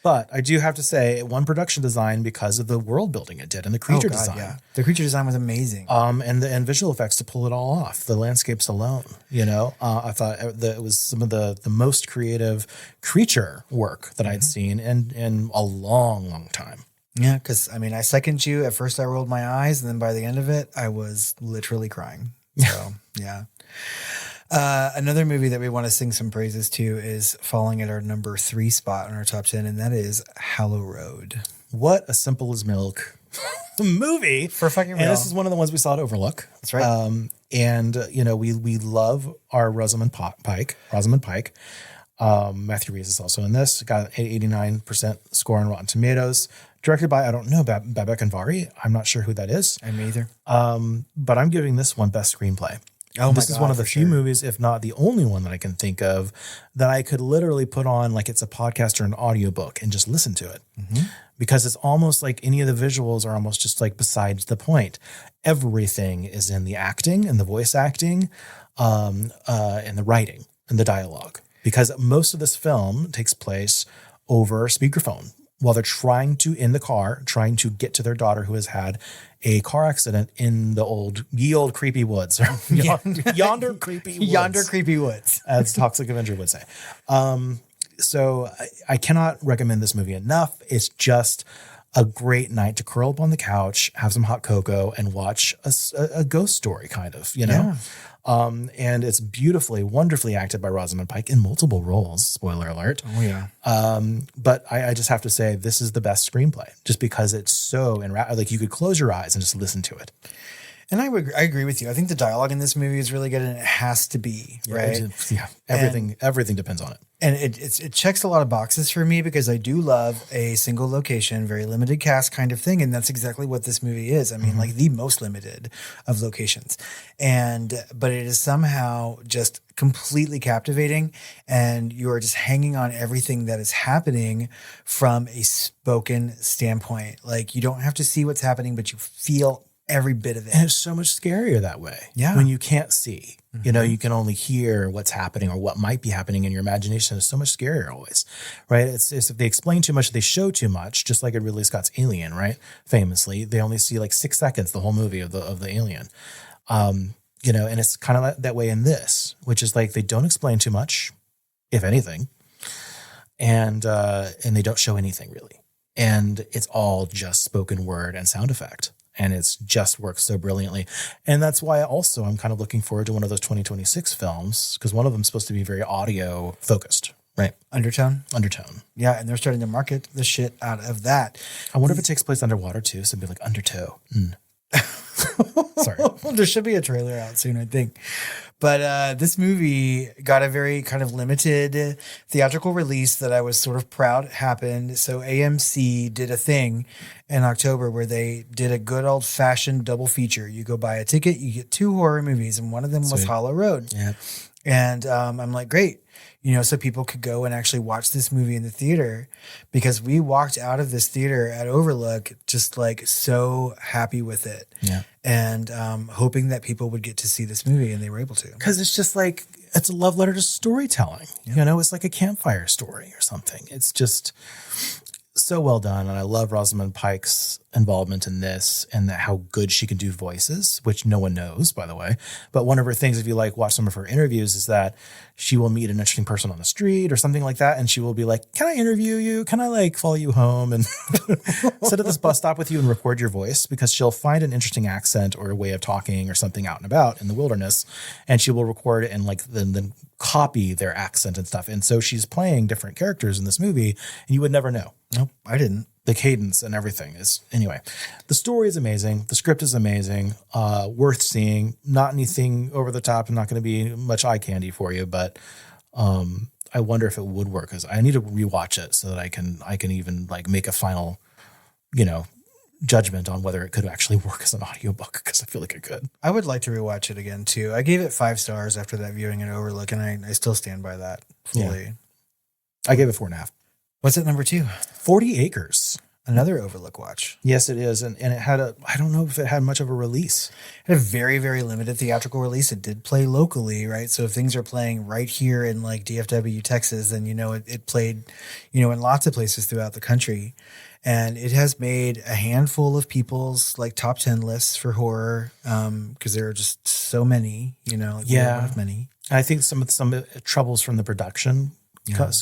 But I do have to say, one production design because of the world building it did and the creature design. Yeah. The creature design was amazing. And visual effects to pull it all off. The landscapes alone, you know, I thought that it was some of the most creative creature work that I'd seen in a long time. Yeah, because I mean, I second you. At first, I rolled my eyes, and then by the end of it, I was literally crying. So, yeah. Another movie that we want to sing some praises to is falling at our number 3 spot on our top 10, and that is Hallow Road. What a simple as milk movie for fucking real. And this is one of the ones we saw at Overlook. That's right. And you know, we love our Rosamund Pike. Matthew Rhys is also in this. Got an 89% score on Rotten Tomatoes. Directed by, I don't know, Babak Anvari. I'm not sure who that is. I'm either. But I'm giving this one best screenplay. Oh, this is one of the few movies, if not the only one that I can think of, that I could literally put on like it's a podcast or an audiobook and just listen to it. Because it's almost like any of the visuals are almost just like besides the point. Everything is in the acting and the voice acting and the writing and the dialogue. Because most of this film takes place over speakerphone while they're trying to get to their daughter who has had a car accident in the ye old creepy woods. Yonder creepy woods. Yonder creepy woods. As Toxic Avenger would say. So I cannot recommend this movie enough. It's just a great night to curl up on the couch, have some hot cocoa, and watch a ghost story, kind of, you know? And it's beautifully, wonderfully acted by Rosamund Pike in multiple roles. Spoiler alert. Oh, yeah. But I just have to say, this is the best screenplay, just because it's so like you could close your eyes and just listen to it. And I agree with you. I think the dialogue in this movie is really good, and it has to be, right? Yeah, everything depends on it. And it checks a lot of boxes for me because I do love a single location, very limited cast kind of thing, and that's exactly what this movie is. I mean, like the most limited of locations, but it is somehow just completely captivating, and you are just hanging on everything that is happening from a spoken standpoint. Like you don't have to see what's happening, but you feel every bit of it. And it's so much scarier that way. Yeah. When you can't see, you know, you can only hear what's happening or what might be happening in your imagination. It's so much scarier always, right? It's if they explain too much, they show too much, just like in Ridley Scott's Alien, right? Famously, they only see like 6 seconds, the whole movie of the alien. You know, and it's kind of that way in this, which is like they don't explain too much, if anything, and they don't show anything really. And it's all just spoken word and sound effect. And it's just works so brilliantly. And that's why also I'm kind of looking forward to one of those 2026 films, because one of them is supposed to be very audio focused, right? Undertone. Yeah. And they're starting to market the shit out of that. I wonder if it takes place underwater too. So it'd be like Undertow. Sorry. There should be a trailer out soon, I think. But this movie got a very kind of limited theatrical release that I was sort of proud happened. So AMC did a thing in October where they did a good old fashioned double feature. You go buy a ticket, you get 2 horror movies, and one of them was Hallow Road. Yeah. And I'm like, great. You know, so people could go and actually watch this movie in the theater, because we walked out of this theater at Overlook just like so happy with it. Yeah. And hoping that people would get to see this movie, and they were able to. Because it's just like, it's a love letter to storytelling. Yeah. You know, it's like a campfire story or something. It's just so well done. And I love Rosamund Pike's involvement in this, and that how good she can do voices, which no one knows, by the way. But one of her things, if you like watch some of her interviews, is that she will meet an interesting person on the street or something like that. And she will be like, can I interview you? Can I like follow you home and sit at this bus stop with you and record your voice? Because she'll find an interesting accent or a way of talking or something out and about in the wilderness. And she will record it and like then copy their accent and stuff. And so she's playing different characters in this movie, and you would never know. Nope, I didn't. The cadence and everything is, anyway, the story is amazing. The script is amazing, worth seeing, not anything over the top and not going to be much eye candy for you. But I wonder if it would work, because I need to rewatch it so that I can even like make a final, you know, judgment on whether it could actually work as an audiobook, because I feel like it could. I would like to rewatch it again too. I gave it 5 stars after that viewing at Overlook, and I still stand by that fully. Yeah. I gave it 4.5. What's at number 2? 40 Acres. Another Overlook watch. I don't know if it had much of a release. It had a very, very limited theatrical release. It did play locally, right? So if things are playing right here in like DFW, Texas, then, you know, it played, you know, in lots of places throughout the country. And it has made a handful of people's like top 10 lists for horror, because there are just so many, you know. Yeah. One of many. I think some troubles from the production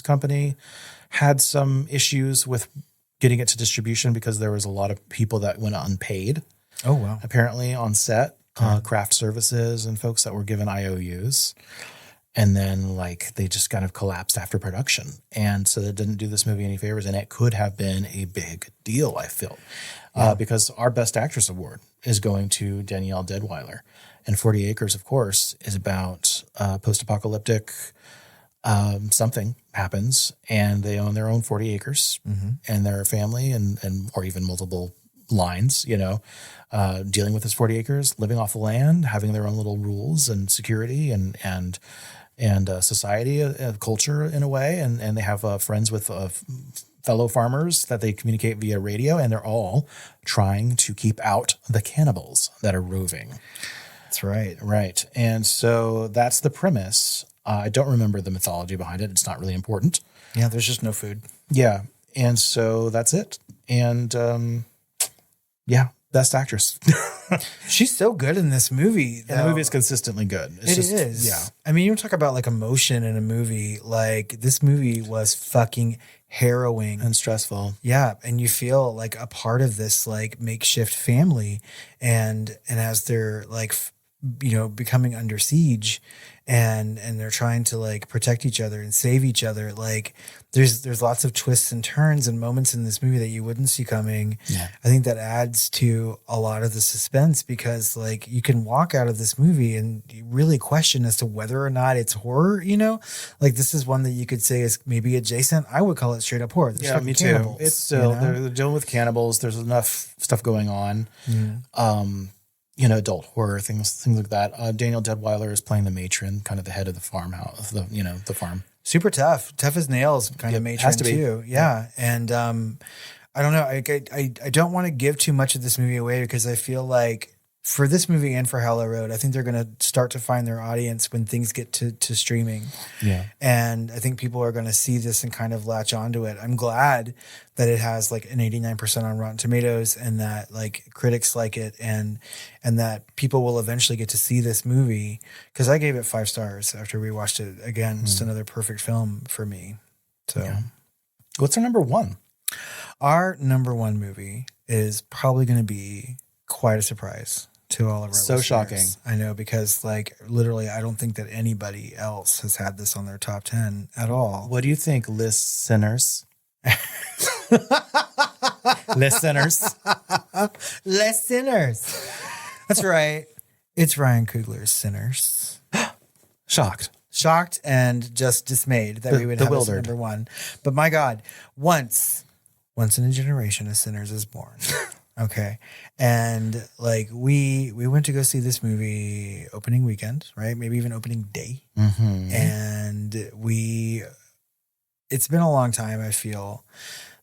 company had some issues with getting it to distribution, because there was a lot of people that went unpaid. Oh, wow. Apparently on set, craft services and folks that were given IOUs. And then like they just kind of collapsed after production. And so that didn't do this movie any favors. And it could have been a big deal, I feel, because our Best Actress Award is going to Danielle Deadwyler. And 40 Acres, of course, is about post-apocalyptic something happens, and they own their own 40 acres and their family and or even multiple lines, you know, dealing with this 40 acres, living off the land, having their own little rules and security and society, culture in a way. And they have friends with fellow farmers that they communicate via radio, and they're all trying to keep out the cannibals that are roving. That's right. Right. And so that's the premise. I don't remember the mythology behind it. It's not really important. Yeah, there's just no food. Yeah. And so that's it. And Best Actress. She's so good in this movie. And the movie is consistently good. It is. Yeah. I mean, you talk about like emotion in a movie. Like this movie was fucking harrowing and stressful. Yeah. And you feel like a part of this like makeshift family. And as they're like, you know, becoming under siege, and they're trying to like protect each other and save each other. Like there's lots of twists and turns and moments in this movie that you wouldn't see coming. Yeah. I think that adds to a lot of the suspense, because like you can walk out of this movie and you really question as to whether or not it's horror, you know, like this is one that you could say is maybe adjacent. I would call it straight up horror. There's me too. It's still, they're dealing with cannibals. There's enough stuff going on. You know, adult horror, things like that. Danielle Deadwyler is playing the matron, kind of the head of the farmhouse, the farm. Super tough as nails, kind of matron has to be. too. Yeah. And I don't know. I don't want to give too much of this movie away, because I feel like for this movie and for Hallow Road, I think they're going to start to find their audience when things get to streaming. Yeah. And I think people are going to see this and kind of latch onto it. I'm glad that it has like an 89% on Rotten Tomatoes and that like critics like it and that people will eventually get to see this movie. Cause I gave it 5 stars after we watched it again. Just another perfect film for me. So Yeah. What's our number 1? Our number 1 movie is probably going to be quite a surprise to all of our So listeners. shocking. I know, because like literally I don't think that anybody else has had this on their top 10 at all. What do you think, listeners? Listeners. Listeners. That's right. It's Ryan Coogler's Sinners. Shocked. Shocked and just dismayed that we would have this Bewildered. number 1. But my God, once in a generation, a Sinners is born. Okay. And like we went to go see this movie opening weekend, right? Maybe even opening day. Mm-hmm. And it's been a long time, I feel,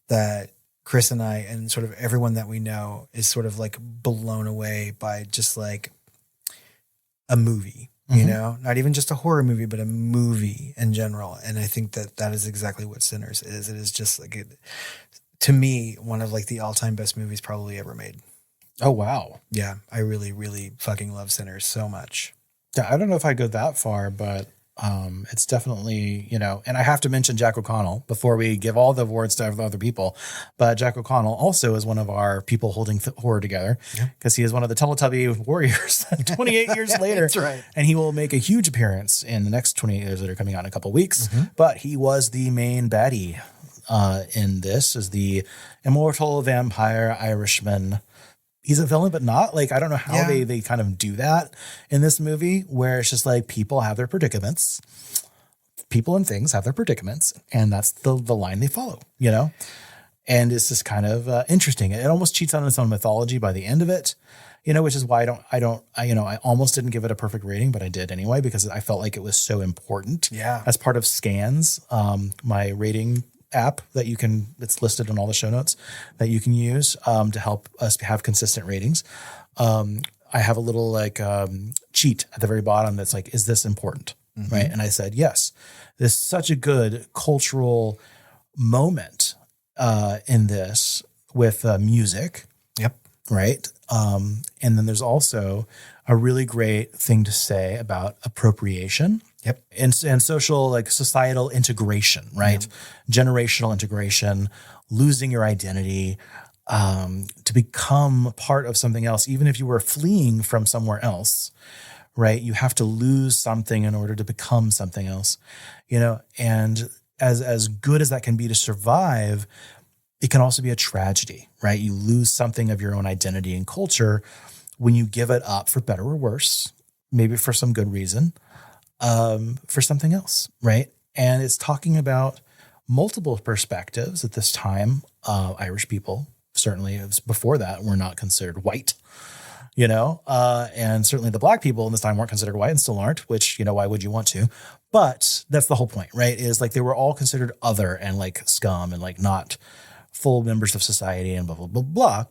that Chris and I and sort of everyone that we know is sort of like blown away by just like a movie, you know, not even just a horror movie, but a movie in general. And I think that is exactly what Sinners is. It is just like to me, one of like the all-time best movies probably ever made. Oh, wow. Yeah. I really, really fucking love Sinners so much. Yeah, I don't know if I go that far, but it's definitely, you know, and I have to mention Jack O'Connell before we give all the awards to other people. But Jack O'Connell also is one of our people holding horror together because he is one of the Teletubby warriors 28 years later. That's right. And he will make a huge appearance in the next 28 years that are coming out in a couple of weeks. But he was the main baddie in this, is the immortal vampire Irishman. He's a villain, but not like, I don't know how they kind of do that in this movie, where it's just like people have their predicaments, people and things have their predicaments, and that's the line they follow, you know? And it's just kind of interesting. It almost cheats on its own mythology by the end of it, you know, which is why I almost didn't give it a perfect rating, but I did anyway, because I felt like it was so important. Yeah. As part of Scans, my rating app that it's listed in all the show notes that you can use to help us have consistent ratings. I have a little like cheat at the very bottom that's like, is this important? Right. And I said, yes, this is such a good cultural moment in this with music. Yep. Right. And then there's also a really great thing to say about appropriation. Yep. And social, like societal integration, right? Generational integration, losing your identity, to become part of something else. Even if you were fleeing from somewhere else, right? You have to lose something in order to become something else, you know? And as good as that can be to survive, it can also be a tragedy, right? You lose something of your own identity and culture when you give it up, for better or worse, maybe for some good reason, for something else, right? And it's talking about multiple perspectives at this time. Irish people, certainly before that, were not considered white, you know, and certainly the black people in this time weren't considered white and still aren't, which, you know, why would you want to? But that's the whole point, right? Is like they were all considered other and like scum and like not full members of society and blah, blah, blah, blah.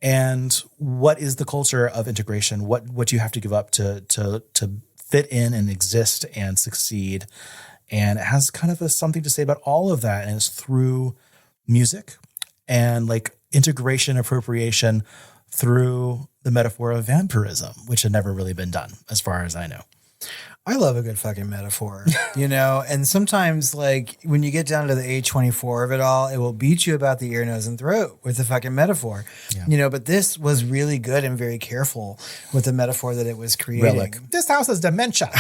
And what is the culture of integration? What do you have to give up to fit in and exist and succeed? And it has kind of something to say about all of that. And it's through music and like integration, appropriation through the metaphor of vampirism, which had never really been done as far as I know. I love a good fucking metaphor, you know, and sometimes like when you get down to the A24 of it all, it will beat you about the ear, nose, and throat with the fucking metaphor, you know, but this was really good and very careful with the metaphor that it was creating. Relic. This house has dementia.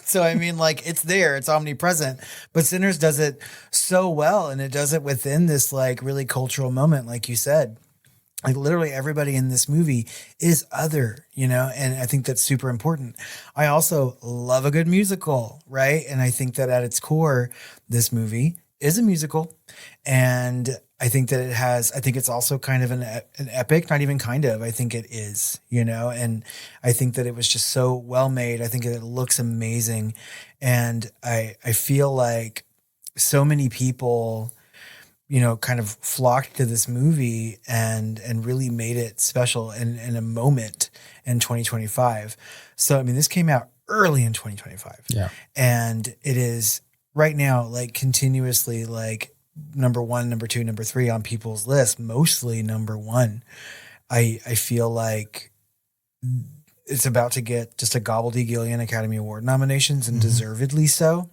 So, I mean, like it's there, it's omnipresent, but Sinners does it so well. And it does it within this like really cultural moment, like you said. Like literally everybody in this movie is other, you know, and I think that's super important. I also love a good musical, right? And I think that at its core, this movie is a musical. And I think that I think it's also kind of an epic, not even kind of, I think it is, you know, and I think that it was just so well made. I think it looks amazing. And I feel like so many people, you know, kind of flocked to this movie and really made it special in a moment in 2025. So, I mean, this came out early in 2025. Yeah. And it is right now, like continuously like number 1, number 2, number 3 on people's list, mostly number 1. I feel like it's about to get just a gobbledygillion Academy Award nominations, and deservedly so.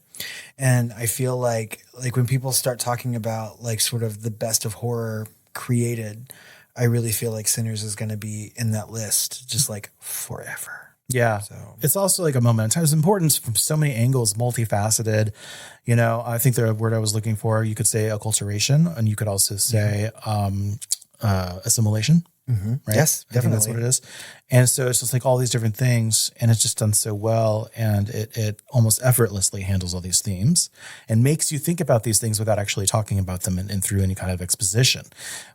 And I feel like when people start talking about like sort of the best of horror created, I really feel like Sinners is going to be in that list just like forever. Yeah. So it's also like a moment. It has importance from so many angles, multifaceted. You know, I think the word I was looking for, you could say acculturation, and you could also say assimilation. Right? Yes, I think that's what it is. And so it's just like all these different things, and it's just done so well, and it almost effortlessly handles all these themes and makes you think about these things without actually talking about them and through any kind of exposition,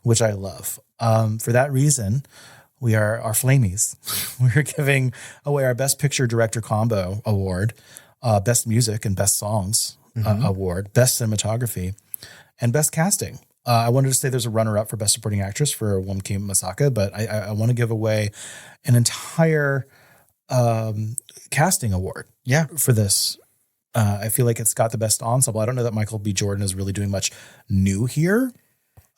which I love. For that reason, we are our Flamies. We're giving away our Best Picture Director Combo Award, Best Music and Best Songs Award, Best Cinematography, and Best Casting. I wanted to say there's a runner-up for Best Supporting Actress for Wonki Masaka, but I want to give away an entire casting award for this. I feel like it's got the best ensemble. I don't know that Michael B. Jordan is really doing much new here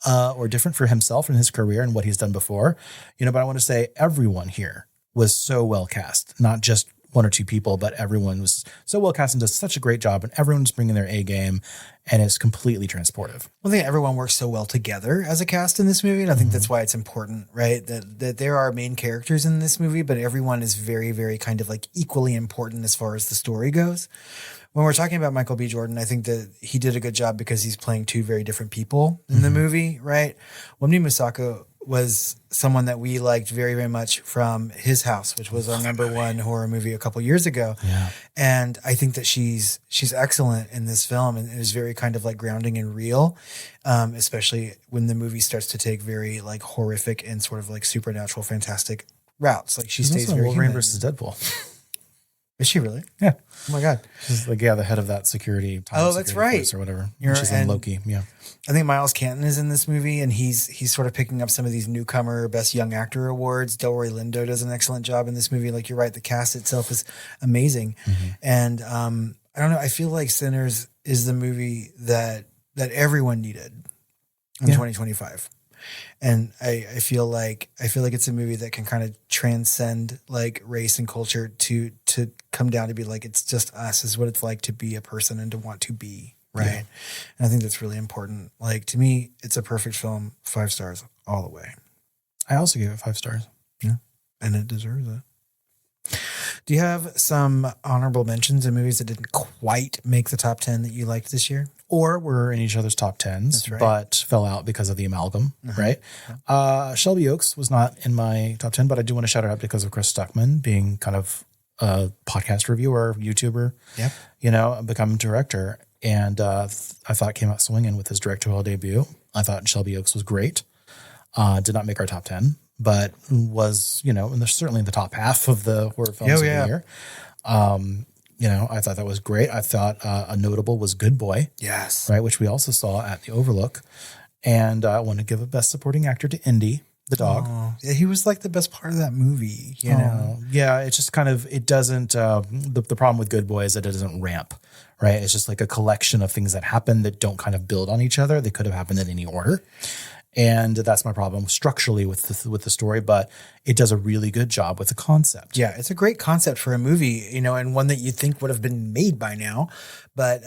or different for himself and his career and what he's done before. You know, but I want to say everyone here was so well cast, not just one or two people, but everyone was so well cast and does such a great job, and everyone's bringing their A game, and it's completely transportive. Well, I think everyone works so well together as a cast in this movie, and I think that's why it's important, right? That there are main characters in this movie, but everyone is very, very kind of like equally important as far as the story goes. When we're talking about Michael B. Jordan, I think that he did a good job because he's playing two very different people in the movie, right? Wonki Masaka was someone that we liked very, very much from His House, which was our number one horror movie a couple years ago. Yeah. And I think that she's excellent in this film, and it is very kind of like grounding and real, especially when the movie starts to take very like horrific and sort of like supernatural, fantastic routes. Like she stays very Wolverine human. versus Deadpool. Is she really? Yeah. Oh my God. She's like, the head of that security. That's right. Force or whatever. She's in Loki. Yeah. I think Miles Canton is in this movie, and he's sort of picking up some of these newcomer Best Young Actor awards. Delroy Lindo does an excellent job in this movie. Like you're right, the cast itself is amazing. And I don't know, I feel like Sinners is the movie that everyone needed in 2025. And I feel like it's a movie that can kind of transcend like race and culture to come down to be like, it's just us, is what it's like to be a person and to want to be. Right. Yeah. And I think that's really important. Like to me, it's a perfect film, 5 stars all the way. I also gave it 5 stars. Yeah. And it deserves it. Do you have some honorable mentions in movies that didn't quite make the top 10 that you liked this year? Or were in each other's top 10s, but fell out because of the amalgam, right? Shelby Oaks was not in my top 10, but I do want to shout her out because of Chris Stuckman being kind of a podcast reviewer, YouTuber, become director. And I thought came out swinging with his directorial debut. I thought Shelby Oaks was great. Did not make our top 10, but was, certainly in the top half of the horror films of the year. I thought that was great. I thought a notable was Good Boy. Yes. Right, which we also saw at the Overlook. And I want to give a Best Supporting Actor to Indy, the dog. Oh, yeah, he was like the best part of that movie, you know? Yeah, it's just kind of, it doesn't, the problem with Good Boy is that it doesn't ramp, right? It's just like a collection of things that happen that don't kind of build on each other. They could have happened in any order. And that's my problem structurally with the story, but it does a really good job with the concept. Yeah, it's a great concept for a movie, and one that you'd think would have been made by now. But,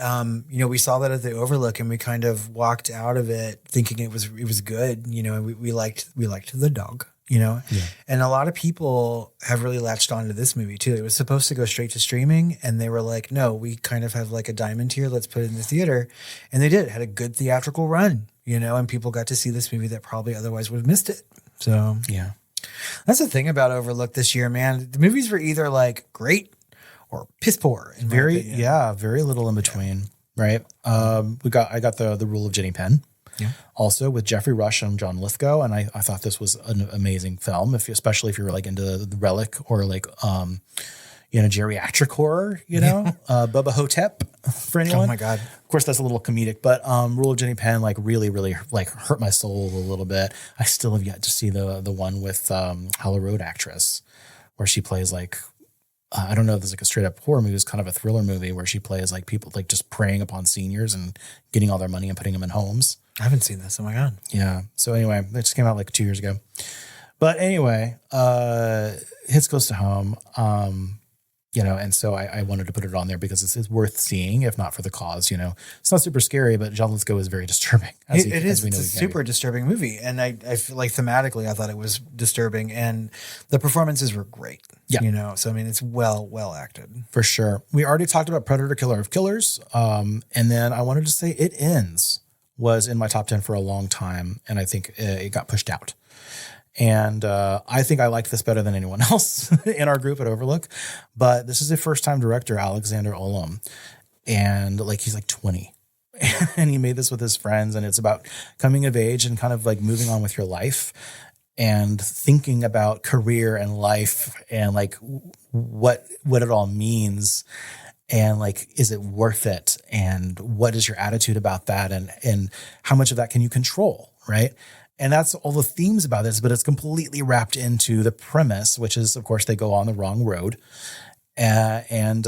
we saw that at the Overlook, and we kind of walked out of it thinking it was good, and we liked the dog, Yeah. And a lot of people have really latched onto this movie too. It was supposed to go straight to streaming, and they were like, no, we kind of have like a diamond here. Let's put it in the theater. And they did. It had a good theatrical run. And people got to see this movie that probably otherwise would have missed it. So, yeah. That's the thing about Overlook this year, man. The movies were either like great or piss poor. Very little in between, right? I got the Rule of Jenny Penn. Yeah. Also with Jeffrey Rush and John Lithgow, and I thought this was an amazing film, especially if you were like into the Relic or like geriatric horror, Bubba Hotep for anyone. Oh my God. Of course, that's a little comedic, but Rule of Jenny Penn like really, really like hurt my soul a little bit. I still have yet to see the one with Hallow Road actress. where she plays like, I don't know if there's like a straight up horror movie. It's kind of a thriller movie where she plays like people like just preying upon seniors and getting all their money and putting them in homes. I haven't seen this. Oh my God. Yeah. So anyway, it just came out like 2 years ago. But anyway, hits close to home. And so I wanted to put it on there because it's worth seeing, if not for the cause. It's not super scary, but John Lithgow is very disturbing. It is. It's a super disturbing movie. And I feel like thematically, I thought it was disturbing. And the performances were great. Yeah. So, I mean, it's well acted. For sure. We already talked about Predator Killer of Killers. And then I wanted to say It Ends was in my top 10 for a long time. And I think it got pushed out. And I think I liked this better than anyone else in our group at Overlook. But this is a first-time director, Alexander Olom. And he's like 20. And he made this with his friends. And it's about coming of age and kind of like moving on with your life and thinking about career and life and like what it all means. And like, is it worth it? And what is your attitude about that? And how much of that can you control, right? And that's all the themes about this, but it's completely wrapped into the premise, which is, of course, they go on the wrong road and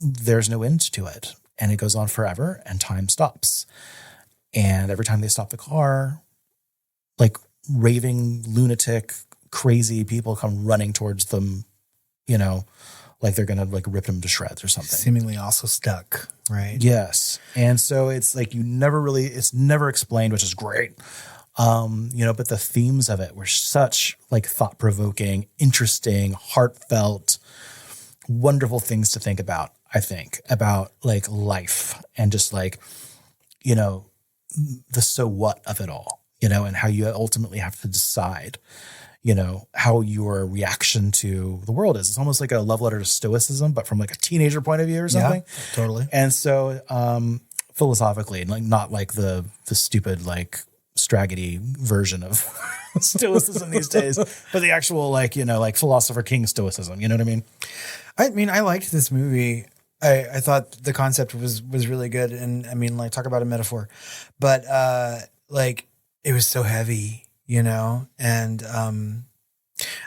there's no end to it. And it goes on forever and time stops. And every time they stop the car, like raving, lunatic, crazy people come running towards them, like they're going to like rip them to shreds or something. Seemingly also stuck, right? Yes. And so it's like it's never explained, which is great. But the themes of it were such like thought-provoking, interesting, heartfelt, wonderful things to think about, I think, about like life and just like, the so what of it all, and how you ultimately have to decide, how your reaction to the world is. It's almost like a love letter to stoicism, but from like a teenager point of view or something. Yeah, totally. And so philosophically, like not like the stupid like straggedy version of stoicism these days, but the actual like philosopher king stoicism. You know what I mean? I liked this movie. I thought the concept was really good, and I mean, like, talk about a metaphor, but like it was so heavy, and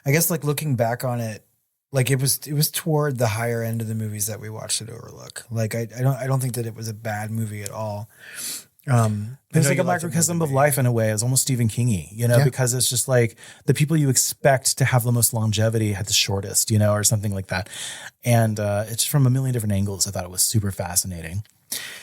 I guess like looking back on it, like it was toward the higher end of the movies that we watched at Overlook. Like I don't think that it was a bad movie at all. It's like a microcosm of life in a way. It's almost Stephen King-y, because it's just like the people you expect to have the most longevity had the shortest, or something like that. And it's from a million different angles. I thought it was super fascinating.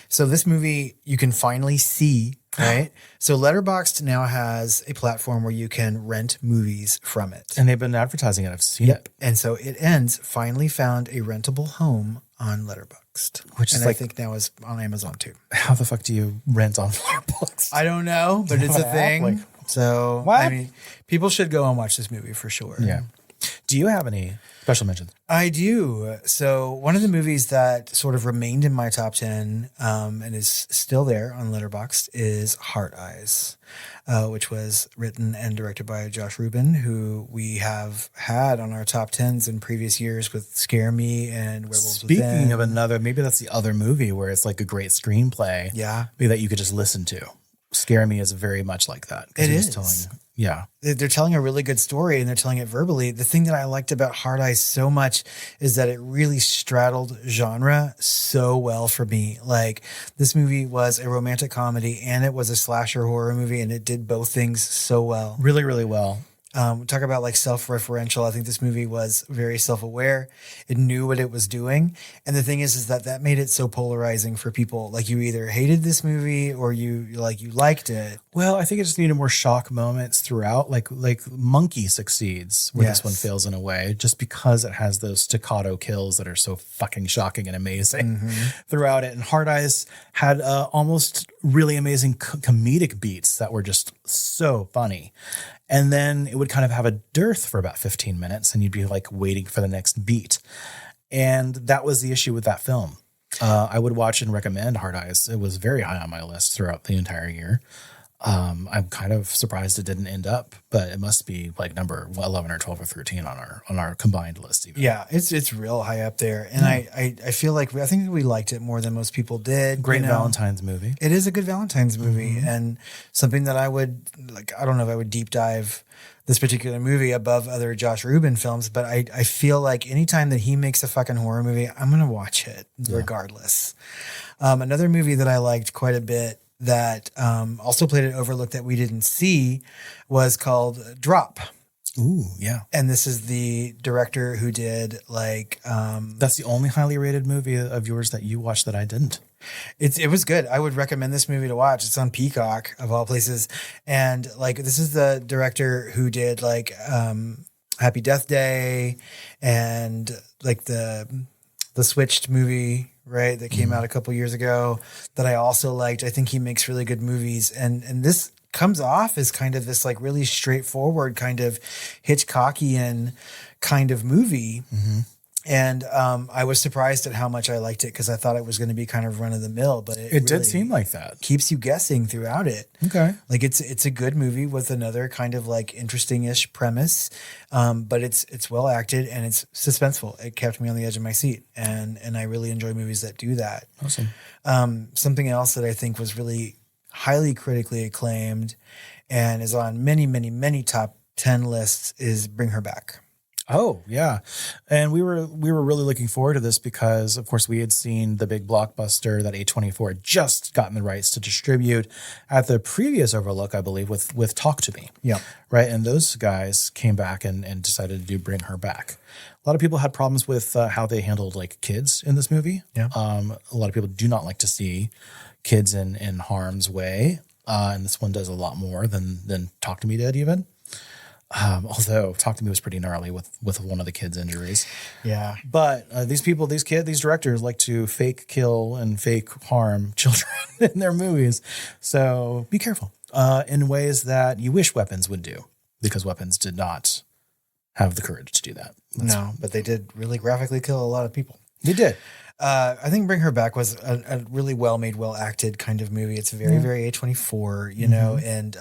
So this movie you can finally see, right? So Letterboxd now has a platform where you can rent movies from it. And they've been advertising it. I've seen it. And so It Ends finally found a rentable home on Letterboxd, which is I think now is on Amazon too. How the fuck do you rent on Letterboxd? I don't know, but it's a thing. So what? I mean, people should go and watch this movie for sure. Yeah. Do you have any special mentions? I do. So one of the movies that sort of remained in my top 10 and is still there on Letterboxd is Heart Eyes, which was written and directed by Josh Rubin, who we have had on our top 10s in previous years with Scare Me and Werewolves Within. Speaking of another, maybe that's the other movie where it's like a great screenplay. Yeah. Maybe that you could just listen to. Scare Me is very much like that. It is. Yeah. They're telling a really good story and they're telling it verbally. The thing that I liked about Heart Eyes so much is that it really straddled genre so well for me. Like, this movie was a romantic comedy and it was a slasher horror movie, and it did both things so well. Really, really well. Talk about like self-referential. I think this movie was very self-aware. It knew what it was doing. And the thing is that made it so polarizing for people. Like, you either hated this movie or you liked it. Well, I think it just needed more shock moments throughout. Like Monkey succeeds where this one fails in a way, just because it has those staccato kills that are so fucking shocking and amazing throughout it. And Hard Eyes had almost really amazing comedic beats that were just so funny. And then it would kind of have a dearth for about 15 minutes and you'd be like waiting for the next beat. And that was the issue with that film. I would watch and recommend Hard Eyes. It was very high on my list throughout the entire year. I'm kind of surprised it didn't end up, but it must be like number 11 or 12 or 13 on our combined list. Even. Yeah, it's real high up there, and I feel like I think we liked it more than most people did. Great Valentine's movie. It is a good Valentine's movie, and something that I would like. I don't know if I would deep dive this particular movie above other Josh Rubin films, but I feel like anytime that he makes a fucking horror movie, I'm gonna watch it regardless. Another movie that I liked quite a bit that also played at Overlook that we didn't see was called Drop. Ooh, yeah. And this is the director who did like... That's the only highly rated movie of yours that you watched that I didn't. It was good. I would recommend this movie to watch. It's on Peacock of all places. And like, this is the director who did like Happy Death Day and like the Switched movie, right, that came out a couple years ago that I also liked. I think he makes really good movies, and this comes off as kind of this like really straightforward kind of Hitchcockian kind of movie. And I was surprised at how much I liked it because I thought it was going to be kind of run of the mill, but it really did seem like that. Keeps you guessing throughout it. Okay. Like it's a good movie with another kind of like interesting-ish premise. But it's well acted and it's suspenseful. It kept me on the edge of my seat. And I really enjoy movies that do that. Awesome. Something else that I think was really highly critically acclaimed and is on many, many, many top 10 lists is Bring Her Back. Oh, yeah. And we were really looking forward to this because, of course, we had seen the big blockbuster that A24 had just gotten the rights to distribute at the previous Overlook, I believe, with Talk to Me. Yeah. Right. And those guys came back and decided to do Bring Her Back. A lot of people had problems with how they handled like kids in this movie. Yeah. A lot of people do not like to see kids in harm's way. And this one does a lot more than Talk to Me did even. Although Talk to Me was pretty gnarly with one of the kids' injuries. Yeah. But these directors like to fake kill and fake harm children in their movies. So be careful in ways that you wish Weapons would do, because Weapons did not have the courage to do that. No, but they did really graphically kill a lot of people. They did. I think Bring Her Back was a really well-made, well-acted kind of movie. It's very, very A24, you know, and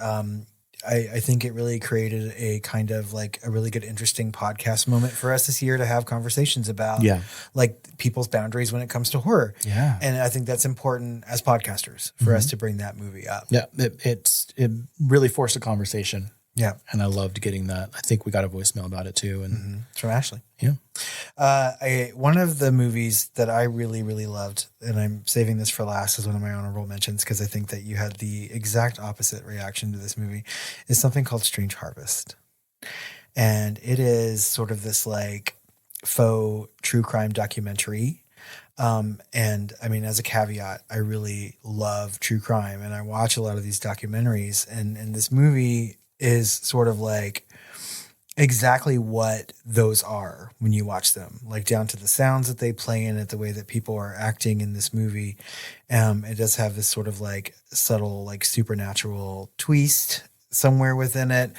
I think it really created a kind of like a really good, interesting podcast moment for us this year to have conversations about like people's boundaries when it comes to horror. Yeah. And I think that's important as podcasters for us to bring that movie up. Yeah. It really forced a conversation. Yeah. And I loved getting that. I think we got a voicemail about it too. And it's from Ashlie. Yeah. One of the movies that I really, really loved, and I'm saving this for last as one of my honorable mentions because I think that you had the exact opposite reaction to this movie, is something called Strange Harvest. And it is sort of this like faux true crime documentary. And I mean, as a caveat, I really love true crime and I watch a lot of these documentaries, and this movie is sort of like exactly what those are when you watch them, like down to the sounds that they play in it, the way that people are acting in this movie. It does have this sort of like subtle, like supernatural twist somewhere within it,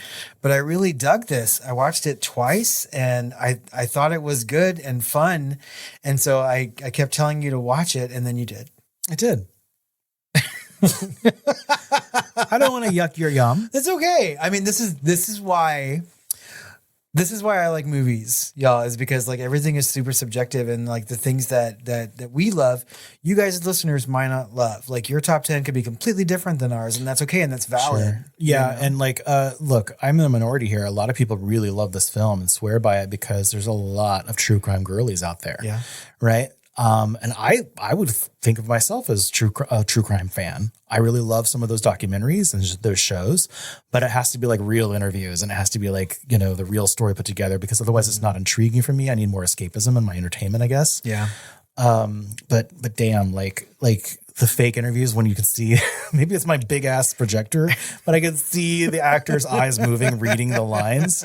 but I really dug this. I watched it twice and I thought it was good and fun. And so I kept telling you to watch it, and then you did. I did. I don't want to yuck your yum. That's okay. I mean, this is why I like movies, y'all, is because like everything is super subjective, and like the things that we love, you guys as listeners might not love. Like your top 10 could be completely different than ours, and that's okay, and that's valid. Sure. Yeah, you know? and like look, I'm in the minority here. A lot of people really love this film and swear by it because there's a lot of true crime girlies out there. Yeah. Right? And I would think of myself as a true crime fan. I really love some of those documentaries and those shows, but it has to be like real interviews, and it has to be like, you know, the real story put together, because otherwise it's not intriguing for me. I need more escapism in my entertainment, I guess. Yeah. But damn, like the fake interviews when you can see, maybe it's my big ass projector, but I can see the actor's eyes moving, reading the lines.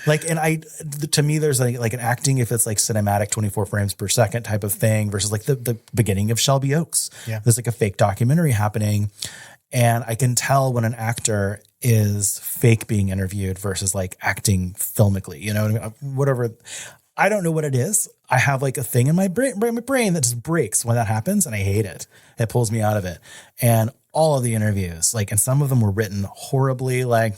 Like, and to me, there's like an acting, if it's like cinematic 24 frames per second type of thing versus like the beginning of Shelby Oaks. Yeah. There's like a fake documentary happening. And I can tell when an actor is fake being interviewed versus like acting filmically, you know, whatever. I don't know what it is. I have like a thing in my brain that just breaks when that happens, and I hate it. It pulls me out of it. And all of the interviews, like, and some of them were written horribly, like,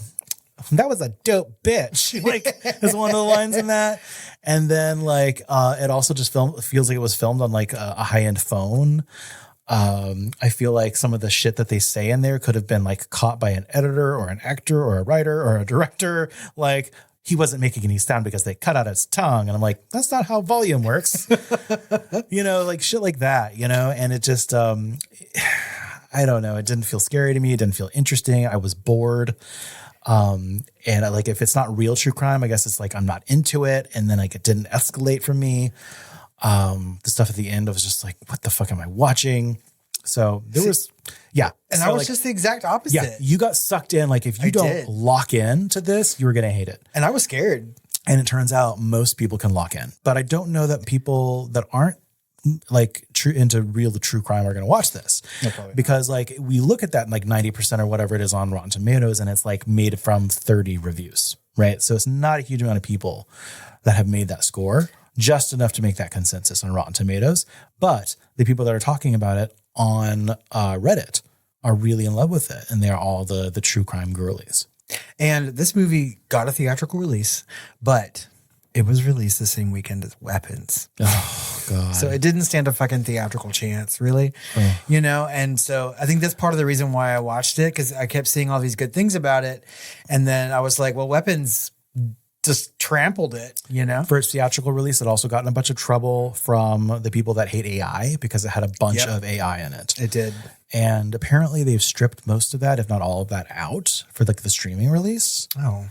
that was a dope bitch. Like, is one of the lines in that. And then, like, it also just feels like it was filmed on like a high-end phone. I feel like some of the shit that they say in there could have been like caught by an editor or an actor or a writer or a director. Like, he wasn't making any sound because they cut out his tongue. And I'm like, that's not how volume works. Like shit like that, and it just, I don't know. It didn't feel scary to me. It didn't feel interesting. I was bored. And like, if it's not real true crime, I guess it's like, I'm not into it. And then like, it didn't escalate for me. The stuff at the end, I was just like, what the fuck am I watching? So there was, yeah. And so I was like, just the exact opposite. Yeah, you got sucked in. Like, if you don't lock in to this, you were going to hate it. And I was scared. And it turns out most people can lock in. But I don't know that people that aren't like into real true crime are going to watch this. No, probably because like we look at that like 90% or whatever it is on Rotten Tomatoes, and it's like made from 30 reviews, right? So it's not a huge amount of people that have made that score, just enough to make that consensus on Rotten Tomatoes. But the people that are talking about it on Reddit are really in love with it, and they're all the true crime girlies. And this movie got a theatrical release, but it was released the same weekend as Weapons. Oh, God. So it didn't stand a fucking theatrical chance, really. And so I think that's part of the reason why I watched it, because I kept seeing all these good things about it. And then I was like, well, Weapons just trampled it, For its theatrical release, it also got in a bunch of trouble from the people that hate AI because it had a bunch of AI in it. It did. And apparently they've stripped most of that, if not all of that, out for like the streaming release. Oh.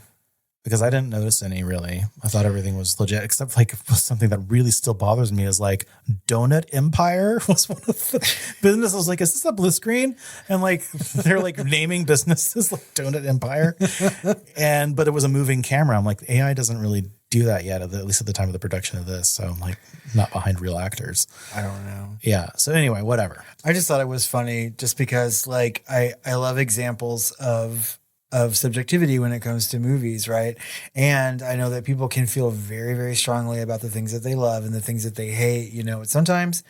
Because I didn't notice any, really. I thought everything was legit, except like something that really still bothers me is like Donut Empire was one of the businesses. I was like, is this a blue screen? And like, they're like naming businesses like Donut Empire. But it was a moving camera. I'm like, AI doesn't really do that yet, at least at the time of the production of this. So I'm like, not behind real actors. I don't know. Yeah. So anyway, whatever. I just thought it was funny just because like, I love examples of subjectivity when it comes to movies, right? And I know that people can feel very, very strongly about the things that they love and the things that they hate, Sometimes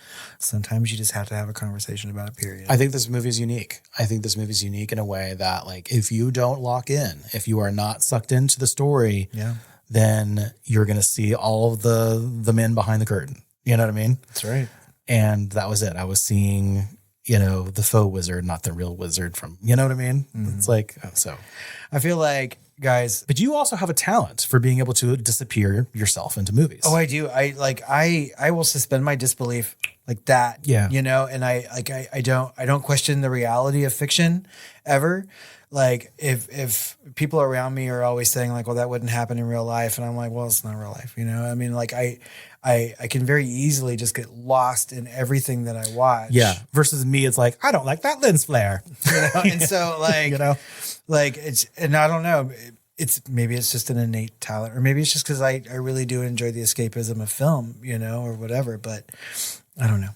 you just have to have a conversation about it, period. I think this movie is unique. I think this movie is unique in a way that, like, if you don't lock in, if you are not sucked into the story, then you're going to see all of the men behind the curtain. You know what I mean? That's right. And that was it. I was seeing the faux wizard, not the real wizard from, you know what I mean? Mm-hmm. It's like, so. I feel like, guys. But you also have a talent for being able to disappear yourself into movies. Oh, I do. I will suspend my disbelief like that. Yeah. And I don't question the reality of fiction ever. Like if people around me are always saying like, well, that wouldn't happen in real life. And I'm like, well, it's not real life. I mean, like I can very easily just get lost in everything that I watch. Yeah. Versus me, it's like, I don't like that lens flare. And so like, like it's, and I don't know, maybe it's just an innate talent, or maybe it's just because I really do enjoy the escapism of film, or whatever, but I don't know.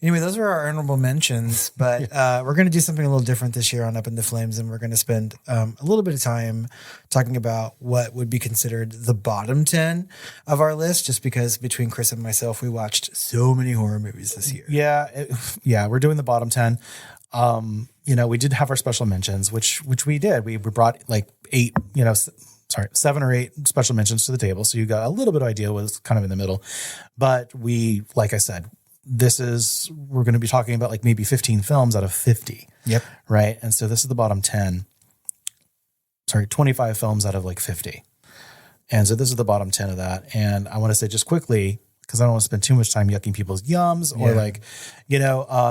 Anyway, those are our honorable mentions, but we're going to do something a little different this year on Up in the Flames, and we're going to spend a little bit of time talking about what would be considered the bottom 10 of our list, just because between Chris and myself, we watched so many horror movies this year. Yeah, we're doing the bottom 10. We did have our special mentions, which we did. We brought like 7 or 8 special mentions to the table, so you got a little bit of idea what was kind of in the middle. But like I said, we're going to be talking about like maybe 15 films out of 50. Yep. Right. And so this is the bottom 25 films out of like 50. And so this is the bottom 10 of that. And I want to say just quickly, because I don't want to spend too much time yucking people's yums or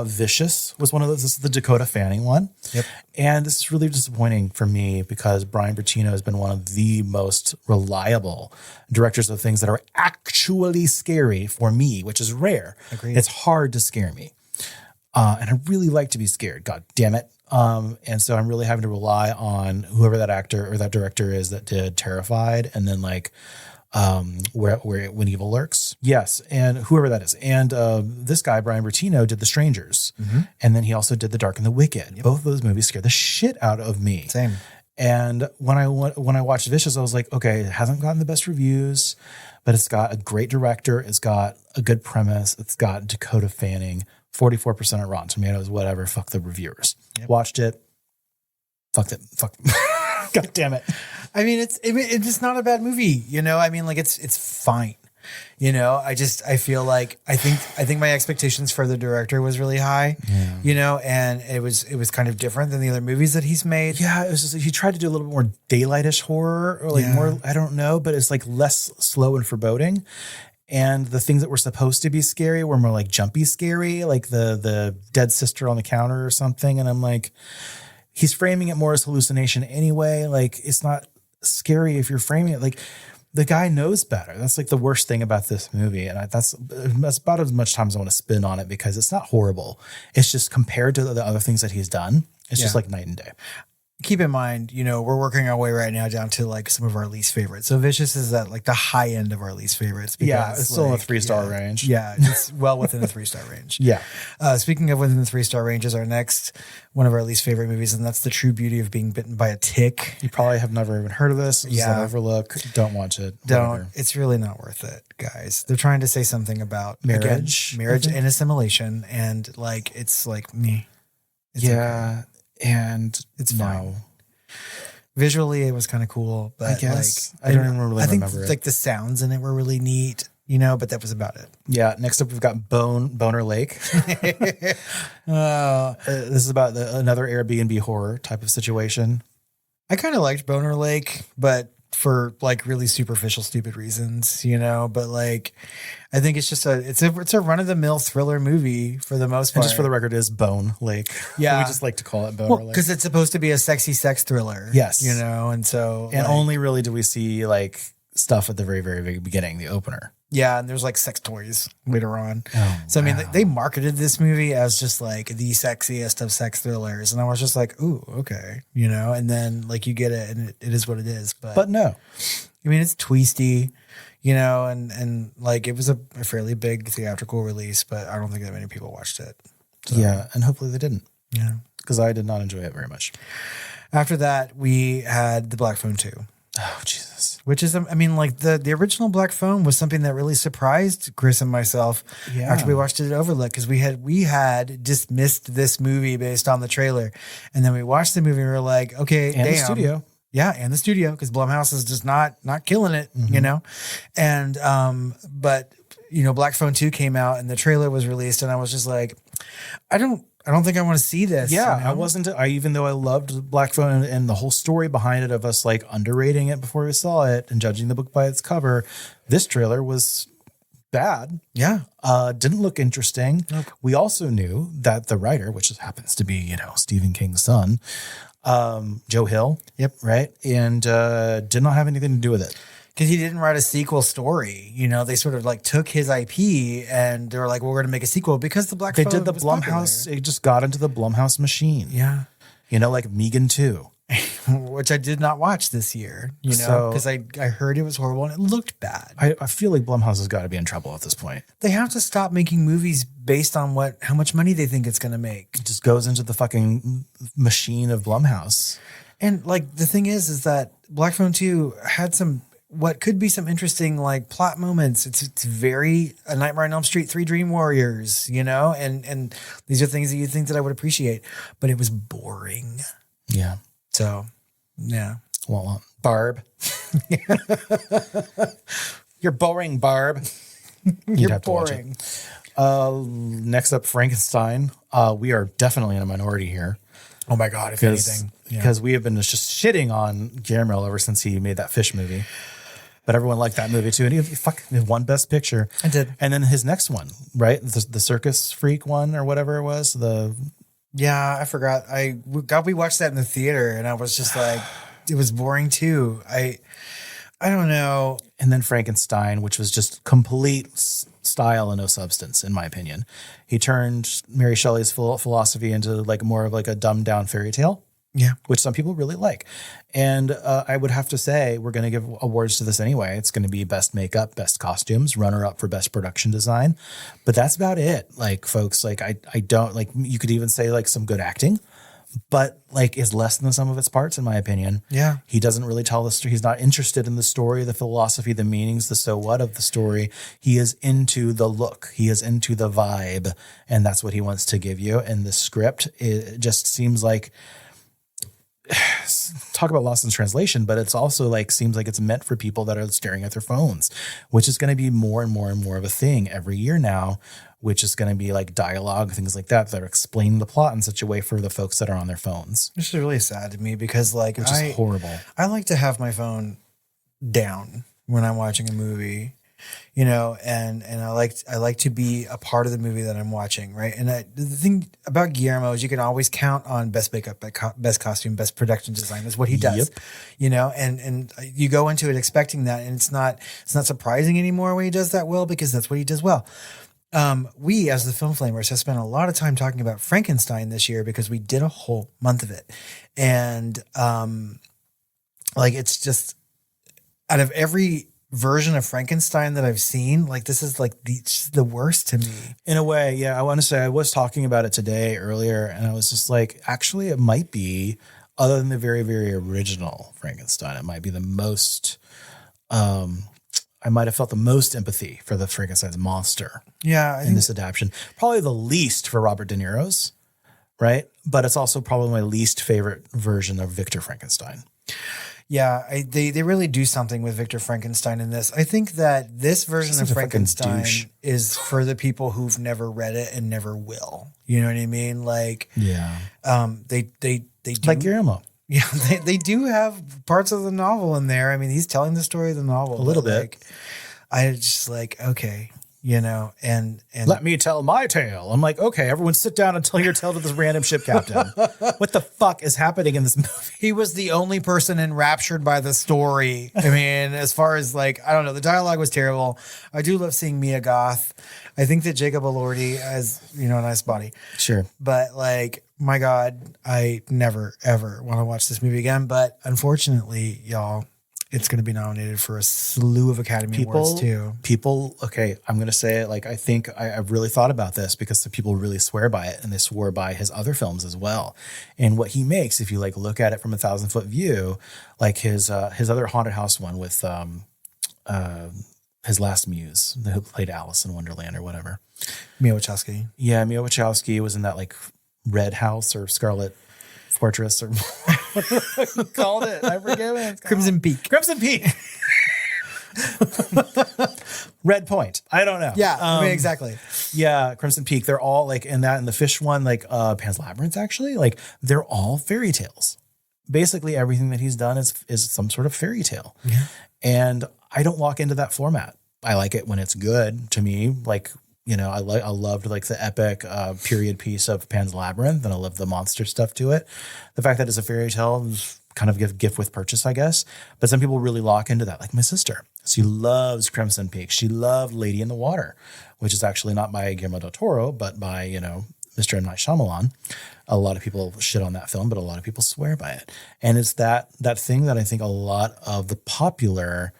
Vicious was one of those. This is the Dakota Fanning one. Yep. And this is really disappointing for me because Brian Bertino has been one of the most reliable directors of things that are actually scary for me, which is rare. Agreed. It's hard to scare me. And I really like to be scared. God damn it. And so I'm really having to rely on whoever that actor or that director is that did Terrified and then like where When Evil Lurks. Yes. And whoever that is. And this guy, Brian Bertino, did The Strangers. Mm-hmm. And then he also did The Dark and the Wicked. Yep. Both of those movies scared the shit out of me. Same. And when I watched Vicious, I was like, okay, it hasn't gotten the best reviews, but it's got a great director. It's got a good premise. It's got Dakota Fanning, 44% on Rotten Tomatoes, whatever. Fuck the reviewers. Yep. Watched it. Fucked it. Fuck. God damn it. I mean, it's just not a bad movie, you know? I mean, like it's fine. You know, I feel like I think my expectations for the director was really high, you know, and it was kind of different than the other movies that he's made. Yeah, it was just, he tried to do a little bit more daylightish horror, or like more, I don't know, but it's like less slow and foreboding. And the things that were supposed to be scary were more like jumpy scary, like the dead sister on the counter or something. And I'm like, he's framing it more as hallucination anyway. Like, it's not scary if you're framing it like, the guy knows better. That's like the worst thing about this movie. And that's about as much time as I want to spend on it, because it's not horrible. It's just compared to the other things that he's done, it's just like night and day. Keep in mind, you know, we're working our way right now down to like some of our least favorites. So Vicious is at like the high end of our least favorites. Because, it's still in the 3-star range. Yeah, it's well within the 3-star range. Yeah. Speaking of within the 3-star range is our next one of our least favorite movies, and that's The True Beauty of Being Bitten by a Tick. You probably have never even heard of this. Yeah. Overlook. Don't watch it. Don't. Whatever. It's really not worth it, guys. They're trying to say something about Marriage. and assimilation, and like it's like me. It's okay. And it's no. fine. Visually, it was kind of cool, but I guess like, I don't even really remember think it. like the sounds in it were really neat, you know, but that was about it. Yeah. Next up, we've got Boner Lake. This is about another Airbnb horror type of situation. I kind of liked Boner Lake, but for like really superficial, stupid reasons, you know. But like, I think it's just it's a run of the mill thriller movie for the most part. And just for the record, is Bone Lake. Yeah, we just like to call it Boner Lake because it's supposed to be a sexy sex thriller. Yes, you know, and so and like, only really do we see like stuff at the very, very, very beginning, the opener. Yeah, and there's like sex toys later on. Oh, so I mean, they marketed this movie as just like the sexiest of sex thrillers, and I was just like, ooh, okay, you know. And then like you get it, and it is what it is. But no, I mean, it's twisty, you know, and like it was a fairly big theatrical release, but I don't think that many people watched it. So, yeah, and hopefully they didn't. Yeah, because I did not enjoy it very much. After that, we had The Black Phone 2. Oh, Jesus. Which is, I mean, like the original Black Phone was something that really surprised Chris and myself after we watched it at Overlook, because we had dismissed this movie based on the trailer. And then we watched the movie and we were like, okay, and the studio. Yeah, and the studio, because Blumhouse is just not killing it, you know? And, but, you know, Black Phone 2 came out and the trailer was released and I was just like, I don't think I want to see this. Yeah, you know? Even though I loved Black Phone and the whole story behind it of us like underrating it before we saw it and judging the book by its cover, this trailer was bad. Yeah. Didn't look interesting. Nope. We also knew that the writer, which happens to be, you know, Stephen King's son, Joe Hill. Yep. Right. And did not have anything to do with it. Because he didn't write a sequel story, you know, they sort of like took his IP and they were like, well, we're going to make a sequel because the Black Phone did the was Blumhouse. popular. It just got into the Blumhouse machine. Yeah. You know, like Megan 2. Which I did not watch this year, you know, because I heard it was horrible and it looked bad. I feel like Blumhouse has got to be in trouble at this point. They have to stop making movies based on how much money they think it's going to make. It just goes into the fucking machine of Blumhouse. And like the thing is that Black Phone 2 had what could be some interesting like plot moments. It's very A Nightmare on Elm Street 3 Dream Warriors, you know, and these are things that you think that I would appreciate, but it was boring. Yeah. So, yeah. Well, Barb. You're boring, Barb. You're boring. Next up, Frankenstein. We are definitely in a minority here. Oh my God, if anything. Because we have been just shitting on Guillermo ever since he made that fish movie. But everyone liked that movie too. And he won Best Picture. I did. And then his next one, right? The Circus Freak one or whatever it was. Yeah, I forgot. We watched that in the theater and I was just like, it was boring too. I don't know. And then Frankenstein, which was just complete style and no substance, in my opinion. He turned Mary Shelley's philosophy into like more of like a dumbed down fairy tale. Yeah. Which some people really like. And I would have to say, we're going to give awards to this anyway. It's going to be best makeup, best costumes, runner up for best production design. But that's about it. Like, folks, like I don't like, you could even say like some good acting, but like is less than the sum of its parts, in my opinion. Yeah. He doesn't really tell the story. He's not interested in the story, the philosophy, the meanings, the so what of the story. He is into the look. He is into the vibe. And that's what he wants to give you. And the script, it just seems like, talk about lost in translation, but it's also like, seems like it's meant for people that are staring at their phones, which is going to be more and more and more of a thing every year now, which is going to be like dialogue, things like that are explaining the plot in such a way for the folks that are on their phones. Which is really sad to me because like, Which is horrible. I like to have my phone down when I'm watching a movie, you know, and I like to be a part of the movie that I'm watching, right? And the thing about Guillermo is you can always count on best makeup, best costume, best production design. That's what he does, you know. And you go into it expecting that, and it's not surprising anymore when he does that well because that's what he does well. We as the Film Flamers have spent a lot of time talking about Frankenstein this year because we did a whole month of it, and like it's just out of every version of Frankenstein that I've seen, like this is like the worst to me. In a way, yeah. I want to say I was talking about it today earlier, and I was just like, actually, it might be, other than the very, very original Frankenstein, it might be the most. I might have felt the most empathy for the Frankenstein's monster. Yeah, in this adaptation, probably the least for Robert De Niro's, right? But it's also probably my least favorite version of Victor Frankenstein. Yeah, they really do something with Victor Frankenstein in this. I think that this version of Frankenstein is for the people who've never read it and never will. You know what I mean? Like, yeah, they do, like Guillermo. Yeah, they do have parts of the novel in there. I mean, he's telling the story of the novel a little bit. Like, I just like, okay, you know, and let me tell my tale. I'm like, okay, everyone sit down and tell your tale to this random ship captain. What the fuck is happening in this movie? He was the only person enraptured by the story. I mean, as far as like, I don't know, the dialogue was terrible. I do love seeing Mia Goth. I think that Jacob Elordi has, you know, a nice body. Sure. But like, my God, I never, ever want to watch this movie again. But unfortunately, y'all, it's going to be nominated for a slew of Academy Awards too. Okay, I'm going to say it. Like, I think I've really thought about this because the people really swear by it, and they swore by his other films as well. And what he makes, if you like look at it from 1,000-foot view, like his other haunted house one with his last muse, who played Alice in Wonderland or whatever, Mia Wachowski. Yeah, Mia Wachowski was in that like Red House or Scarlet Fortress or what you called it. I forget what it's called. Crimson Peak. Crimson Peak. Red Point. I don't know. Yeah, I mean, exactly. Yeah, Crimson Peak. They're all like in that, and the fish one, like Pan's Labyrinth, actually, like they're all fairy tales. Basically, everything that he's done is some sort of fairy tale. Yeah. And I don't walk into that format. I like it when it's good to me. Like, you know, I loved like the epic period piece of Pan's Labyrinth, and I love the monster stuff to it. The fact that it's a fairy tale is kind of a gift with purchase, I guess. But some people really lock into that, like my sister. She loves Crimson Peak. She loved Lady in the Water, which is actually not by Guillermo del Toro, but by, you know, Mr. M. Night Shyamalan. A lot of people shit on that film, but a lot of people swear by it. And it's that thing that I think a lot of the popular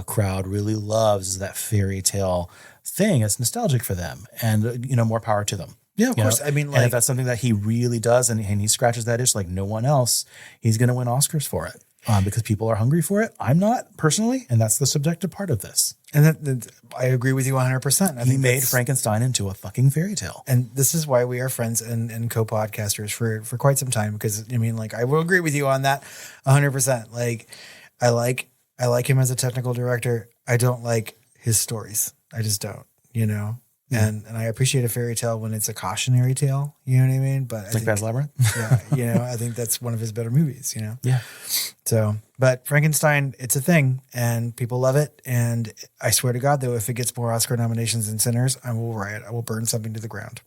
crowd really loves, is that fairy tale thing. It's nostalgic for them, and you know, more power to them. Yeah, of course. I mean, like, and if that's something that he really does, and he scratches that itch like no one else, he's going to win Oscars for it because people are hungry for it. I'm not personally, and that's the subjective part of this. And that I agree with you 100%. He made Frankenstein into a fucking fairy tale, and this is why we are friends and co-podcasters for quite some time. Because I mean, like, I will agree with you on that 100%. Like, I like him as a technical director. I don't like his stories. I just don't, you know, and I appreciate a fairy tale when it's a cautionary tale, you know what I mean? But like Pan's Labyrinth. Yeah. You know, I think that's one of his better movies, you know? Yeah. So, but Frankenstein, it's a thing and people love it. And I swear to God, though, if it gets more Oscar nominations than Sinners, I will riot. I will burn something to the ground.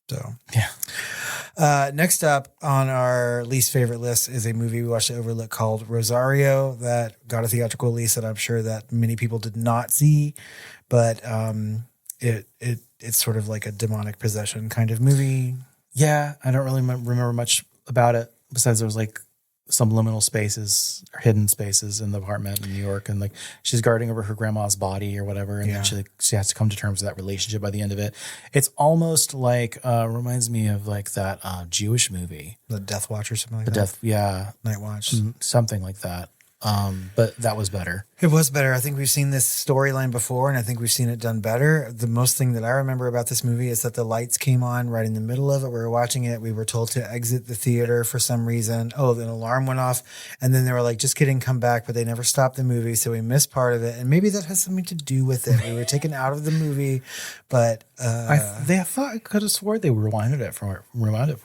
So, yeah. Next up on our least favorite list is a movie we watched at Overlook called Rosario that got a theatrical release that I'm sure that many people did not see. But it's sort of like a demonic possession kind of movie. Yeah, I don't really remember much about it besides there was like subliminal spaces or hidden spaces in the apartment in New York, and like she's guarding over her grandma's body or whatever, and then she has to come to terms with that relationship by the end of it. It's almost like reminds me of like that Jewish movie, The Death Watch or something like that. Night Watch, something like that. But that was better. It was better. I think we've seen this storyline before, and I think we've seen it done better. The most thing that I remember about this movie is that the lights came on right in the middle of it. We were watching it. We were told to exit the theater for some reason. Oh, an alarm went off. And then they were like, just kidding, come back. But they never stopped the movie. So we missed part of it. And maybe that has something to do with it. We were taken out of the movie. But I thought I could have swore they reminded it for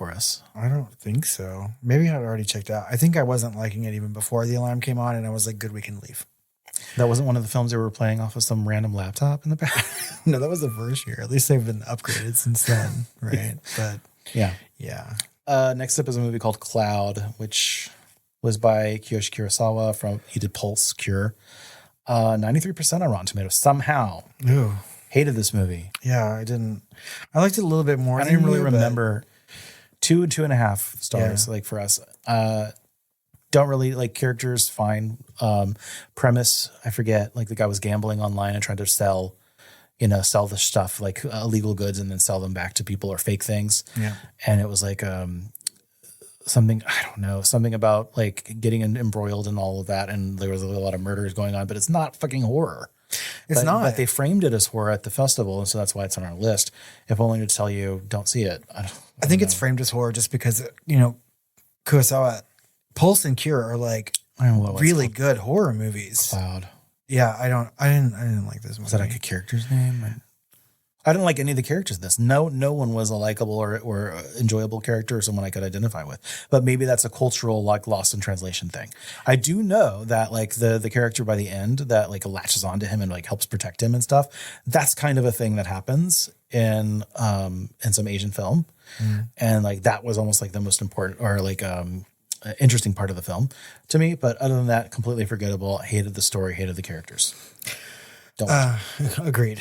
us. I don't think so. Maybe I'd already checked out. I think I wasn't liking it even before the alarm came on. And I was like, good, we can leave. That wasn't one of the films they were playing off of some random laptop in the back. No, that was the first year. At least they've been upgraded since then, right? But yeah. Next up is a movie called Cloud, which was by Kiyoshi Kurosawa. He did Pulse, Cure. 93% on Rotten Tomatoes. Somehow. Ooh. Hated this movie. Yeah, I didn't. I liked it a little bit more. I didn't really remember. 2 and 2.5 stars, like for us. Don't really like characters. Fine. Premise, I forget. Like the guy was gambling online and trying to sell the stuff like illegal goods and then sell them back to people or fake things. Yeah. And it was like something about like getting embroiled in all of that. And there was a lot of murders going on, but it's not fucking horror. It's not. But they framed it as horror at the festival, and so that's why it's on our list. If only to tell you, don't see it. I think it's framed as horror just because Kurosawa, Pulse and Cure are like really good horror movies. Cloud. Yeah, I didn't like this movie. Was that like a character's name? I didn't like any of the characters in this. No one was a likable or enjoyable character or someone I could identify with. But maybe that's a cultural like lost in translation thing. I do know that like the character by the end that like latches onto him and like helps protect him and stuff. That's kind of a thing that happens in some Asian film. And like that was almost like the most important or like interesting part of the film to me. But other than that, completely forgettable. Hated the story, hated the characters. Don't watch it. Agreed.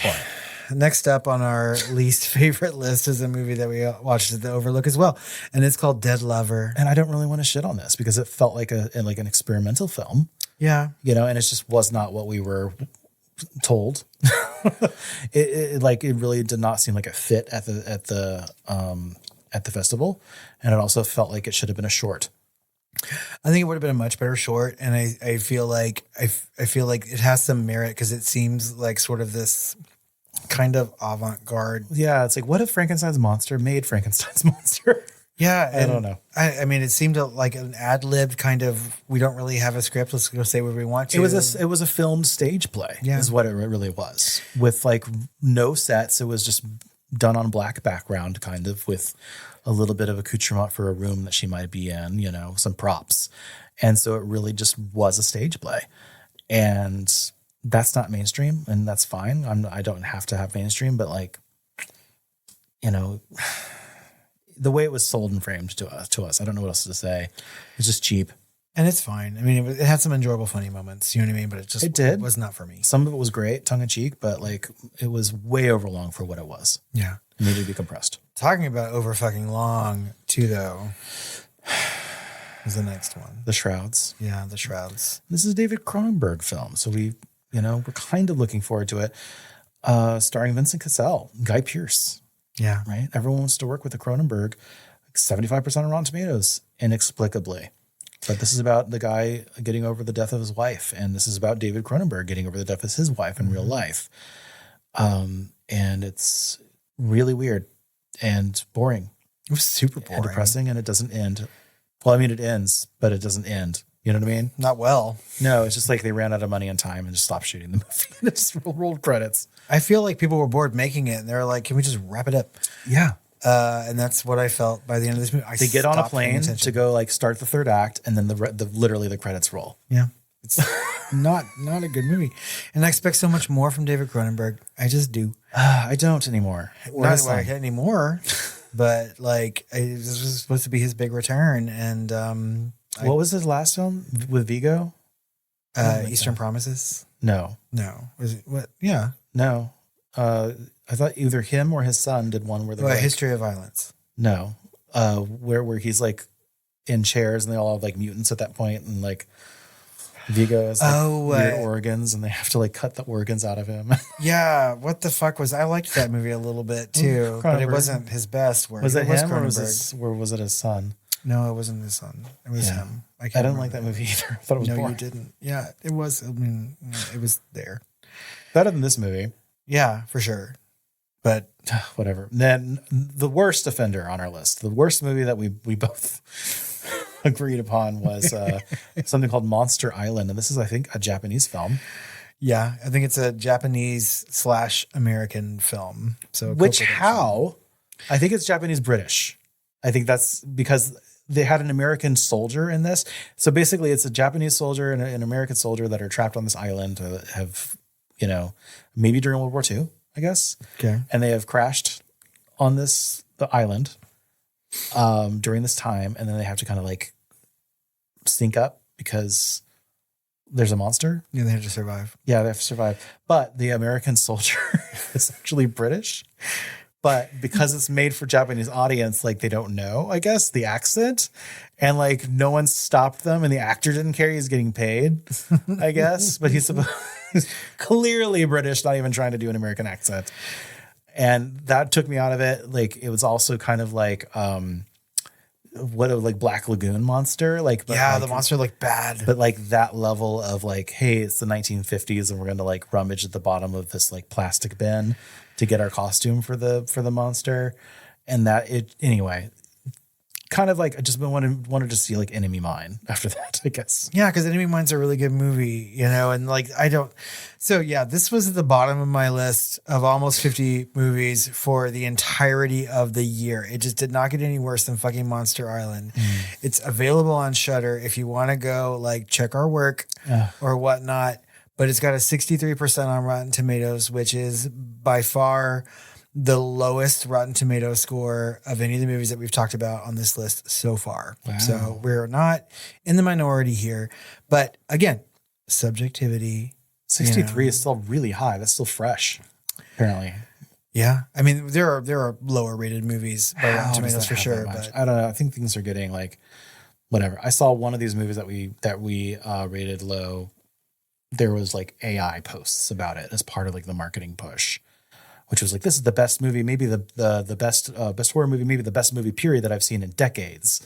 Next up on our least favorite list is a movie that we watched at the Overlook as well, and it's called Dead Lover. And I don't really want to shit on this because it felt like an experimental film. Yeah, and it just was not what we were told. It really did not seem like a fit at the festival, and it also felt like it should have been a short. I think it would have been a much better short, and I feel like it has some merit because it seems like sort of this kind of avant-garde. Yeah, it's like, what if Frankenstein's monster made Frankenstein's monster? Yeah, I don't know. I mean, it seemed like an ad-lib kind of. We don't really have a script. Let's go say what we want to. It was a filmed stage play. Yeah. Is what it really was, with like no sets. It was just done on black background, kind of with a little bit of accoutrement for a room that she might be in. Some props, and so it really just was a stage play, and that's not mainstream, and that's fine. I don't have to have mainstream, but like, the way it was sold and framed to us, I don't know what else to say. It's just cheap, and it's fine. I mean, it had some enjoyable, funny moments. You know what I mean? But it was not for me. Some of it was great, tongue in cheek, but like it was way overlong for what it was. Yeah, it needed to be compressed. Talking about over fucking long too, though. Is the next one The Shrouds? Yeah, The Shrouds. This is a David Cronenberg film, so we're kind of looking forward to it. Starring Vincent Cassel, Guy Pearce. Yeah. Right? Everyone wants to work with the Cronenberg. 75% on Rotten Tomatoes, inexplicably. But this is about the guy getting over the death of his wife, and this is about David Cronenberg getting over the death of his wife in real life. And it's really weird and boring. It was super boring. And depressing, and it doesn't end. Well, I mean, it ends, but it doesn't end. You know what I mean? Not well. No, it's just like they ran out of money and time and just stopped shooting the movie. And it just rolled credits. I feel like people were bored making it, and they were like, can we just wrap it up? Yeah. And that's what I felt by the end of this movie. They get on a plane to go like start the third act, and then literally the credits roll. Yeah. It's not a good movie. And I expect so much more from David Cronenberg. I just do. I don't anymore. Not anymore. But like, this was supposed to be his big return. And what was his last film with Vigo? Eastern Promises? No. Was it what? Yeah. No. I thought either him or his son did one where History of Violence. No. Where he's like in chairs, and they all have like mutants at that point, and like Vigo has like weird organs, and they have to like cut the organs out of him. Yeah, what the fuck was? I liked that movie a little bit too, but it wasn't his best work. Was it him, or was it his son? No, it wasn't his son. It was him. I didn't like that movie either. I thought it was boring. No, you didn't. Yeah, it was. I mean, it was there. Better than this movie. Yeah, for sure. But whatever. Then the worst offender on our list, the worst movie that we both agreed upon was something called Monster Island. And this is, I think, a Japanese film. Yeah, I think it's a Japanese/American film. So I think it's Japanese-British. I think that's because they had an American soldier in this. So basically it's a Japanese soldier and an American soldier that are trapped on this island to have, maybe during World War II, I guess. Okay. And they have crashed on the island during this time. And then they have to kind of like sync up because there's a monster. Yeah, they have to survive. Yeah, they have to survive. But the American soldier is actually British. But because it's made for Japanese audience, like they don't know, I guess, the accent. And like no one stopped them, and the actor didn't care. He's getting paid, I guess. But he's clearly British, not even trying to do an American accent. And that took me out of it. Like it was also kind of like Black Lagoon monster. Like the monster looked bad. But like that level of like, hey, it's the 1950s and we're gonna like rummage at the bottom of this like plastic bin to get our costume for the monster. And anyway, kind of like I just wanted to see like Enemy Mine after that, I guess. Yeah, because Enemy Mine's a really good movie, and like this was at the bottom of my list of almost 50 movies for the entirety of the year. It just did not get any worse than fucking Monster Island. It's available on Shudder if you want to go like check our work or whatnot. But it's got a 63% on Rotten Tomatoes, which is by far the lowest Rotten Tomatoes score of any of the movies that we've talked about on this list so far. Wow. So we're not in the minority here. But again, subjectivity. 63 is still really high. That's still fresh, apparently. Yeah. I mean, there are lower rated movies by Rotten Tomatoes for sure. But I don't know. I think things are getting like whatever. I saw one of these movies that we rated low. There was like AI posts about it as part of like the marketing push, which was like, this is the best movie, maybe the best horror movie, maybe the best movie period that I've seen in decades.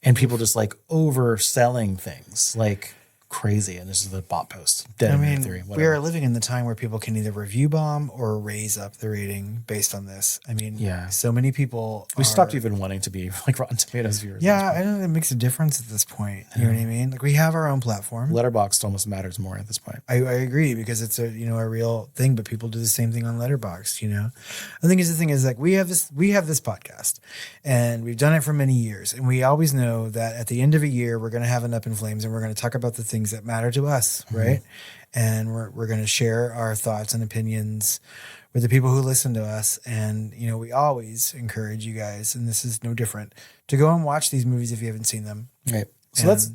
And people just like overselling things like crazy. And this is the bot post. We are living in the time where people can either review bomb or raise up the rating based on this. I mean, so many people. We stopped even wanting to be like Rotten Tomatoes viewers. Yeah, I don't know. It makes a difference at this point. You know what I mean? Like we have our own platform. Letterboxd almost matters more at this point. I agree because it's a real thing, but people do the same thing on Letterboxd. I think the thing is like we have this podcast, and we've done it for many years, and we always know that at the end of a year we're going to have an Up in Flames, and we're going to talk about the things that matter to us, right? And we're going to share our thoughts and opinions with the people who listen to us. And, we always encourage you guys, and this is no different, to go and watch these movies if you haven't seen them. Right. So let's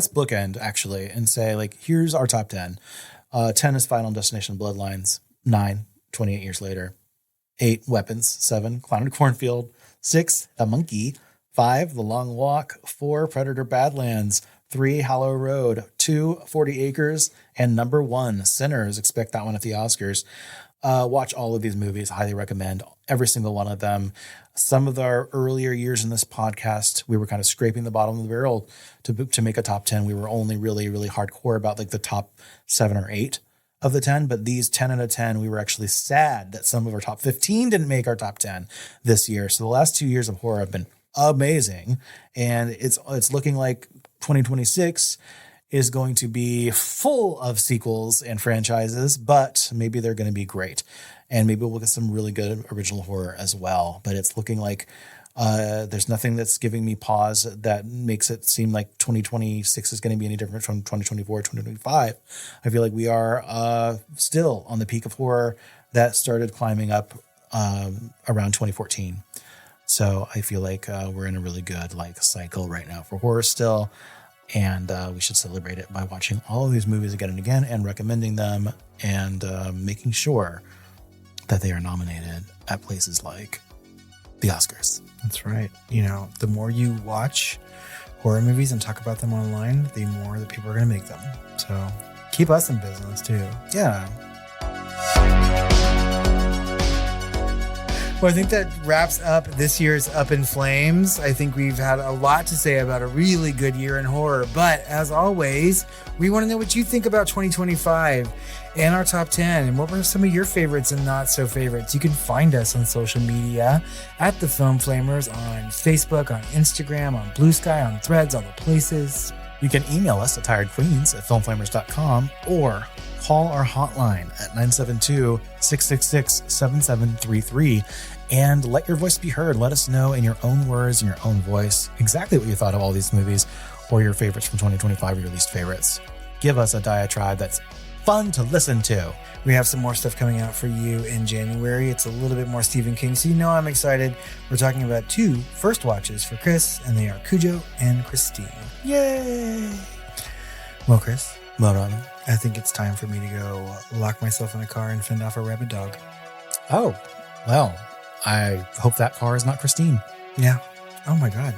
bookend actually and say like, here's our top 10. 10 is Final Destination Bloodlines. 9, 28 years later. 8, Weapons. 7, Clown in Cornfield. 6, The Monkey. 5, The Long Walk. 4, Predator Badlands. 3, Hallow Road. 2, 40 Acres. And number 1, Sinners. Expect that one at the Oscars. Watch all of these movies. Highly recommend every single one of them. Some of our earlier years in this podcast, we were kind of scraping the bottom of the barrel to make a top 10. We were only really, really hardcore about like the top 7 or 8 of the 10. But these 10 out of 10, we were actually sad that some of our top 15 didn't make our top 10 this year. So the last 2 years of horror have been amazing. And it's looking like 2026 is going to be full of sequels and franchises, but maybe they're going to be great. And maybe we'll get some really good original horror as well. But it's looking like there's nothing that's giving me pause that makes it seem like 2026 is going to be any different from 2024, 2025. I feel like we are still on the peak of horror that started climbing up around 2014. So I feel like we're in a really good like cycle right now for horror still. And we should celebrate it by watching all of these movies again and again and recommending them and making sure that they are nominated at places like the Oscars. That's right. The more you watch horror movies and talk about them online, the more that people are going to make them. So keep us in business too. Yeah. Well, I think that wraps up this year's Up in Flames. I think we've had a lot to say about a really good year in horror. But as always, we want to know what you think about 2025 and our top 10. And what were some of your favorites and not so favorites? You can find us on social media at The Film Flamers on Facebook, on Instagram, on Blue Sky, on Threads, all the places. You can email us at tiredqueens@filmflamers.com or call our hotline at 972-666-7733 and let your voice be heard. Let us know in your own words, in your own voice, exactly what you thought of all these movies or your favorites from 2025 or your least favorites. Give us a diatribe that's fun to listen to. We have some more stuff coming out for you in January. It's a little bit more Stephen King, so you know I'm excited. We're talking about 2 first watches for Chris, and they are Cujo and Christine. Yay! Well, Chris, Well done. I think it's time for me to go lock myself in a car and fend off a rabid dog. Oh, well, I hope that car is not Christine. Yeah. Oh my God.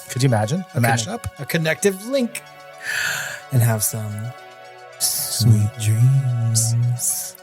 Could you imagine a mashup? A connective link. And have some sweet dreams.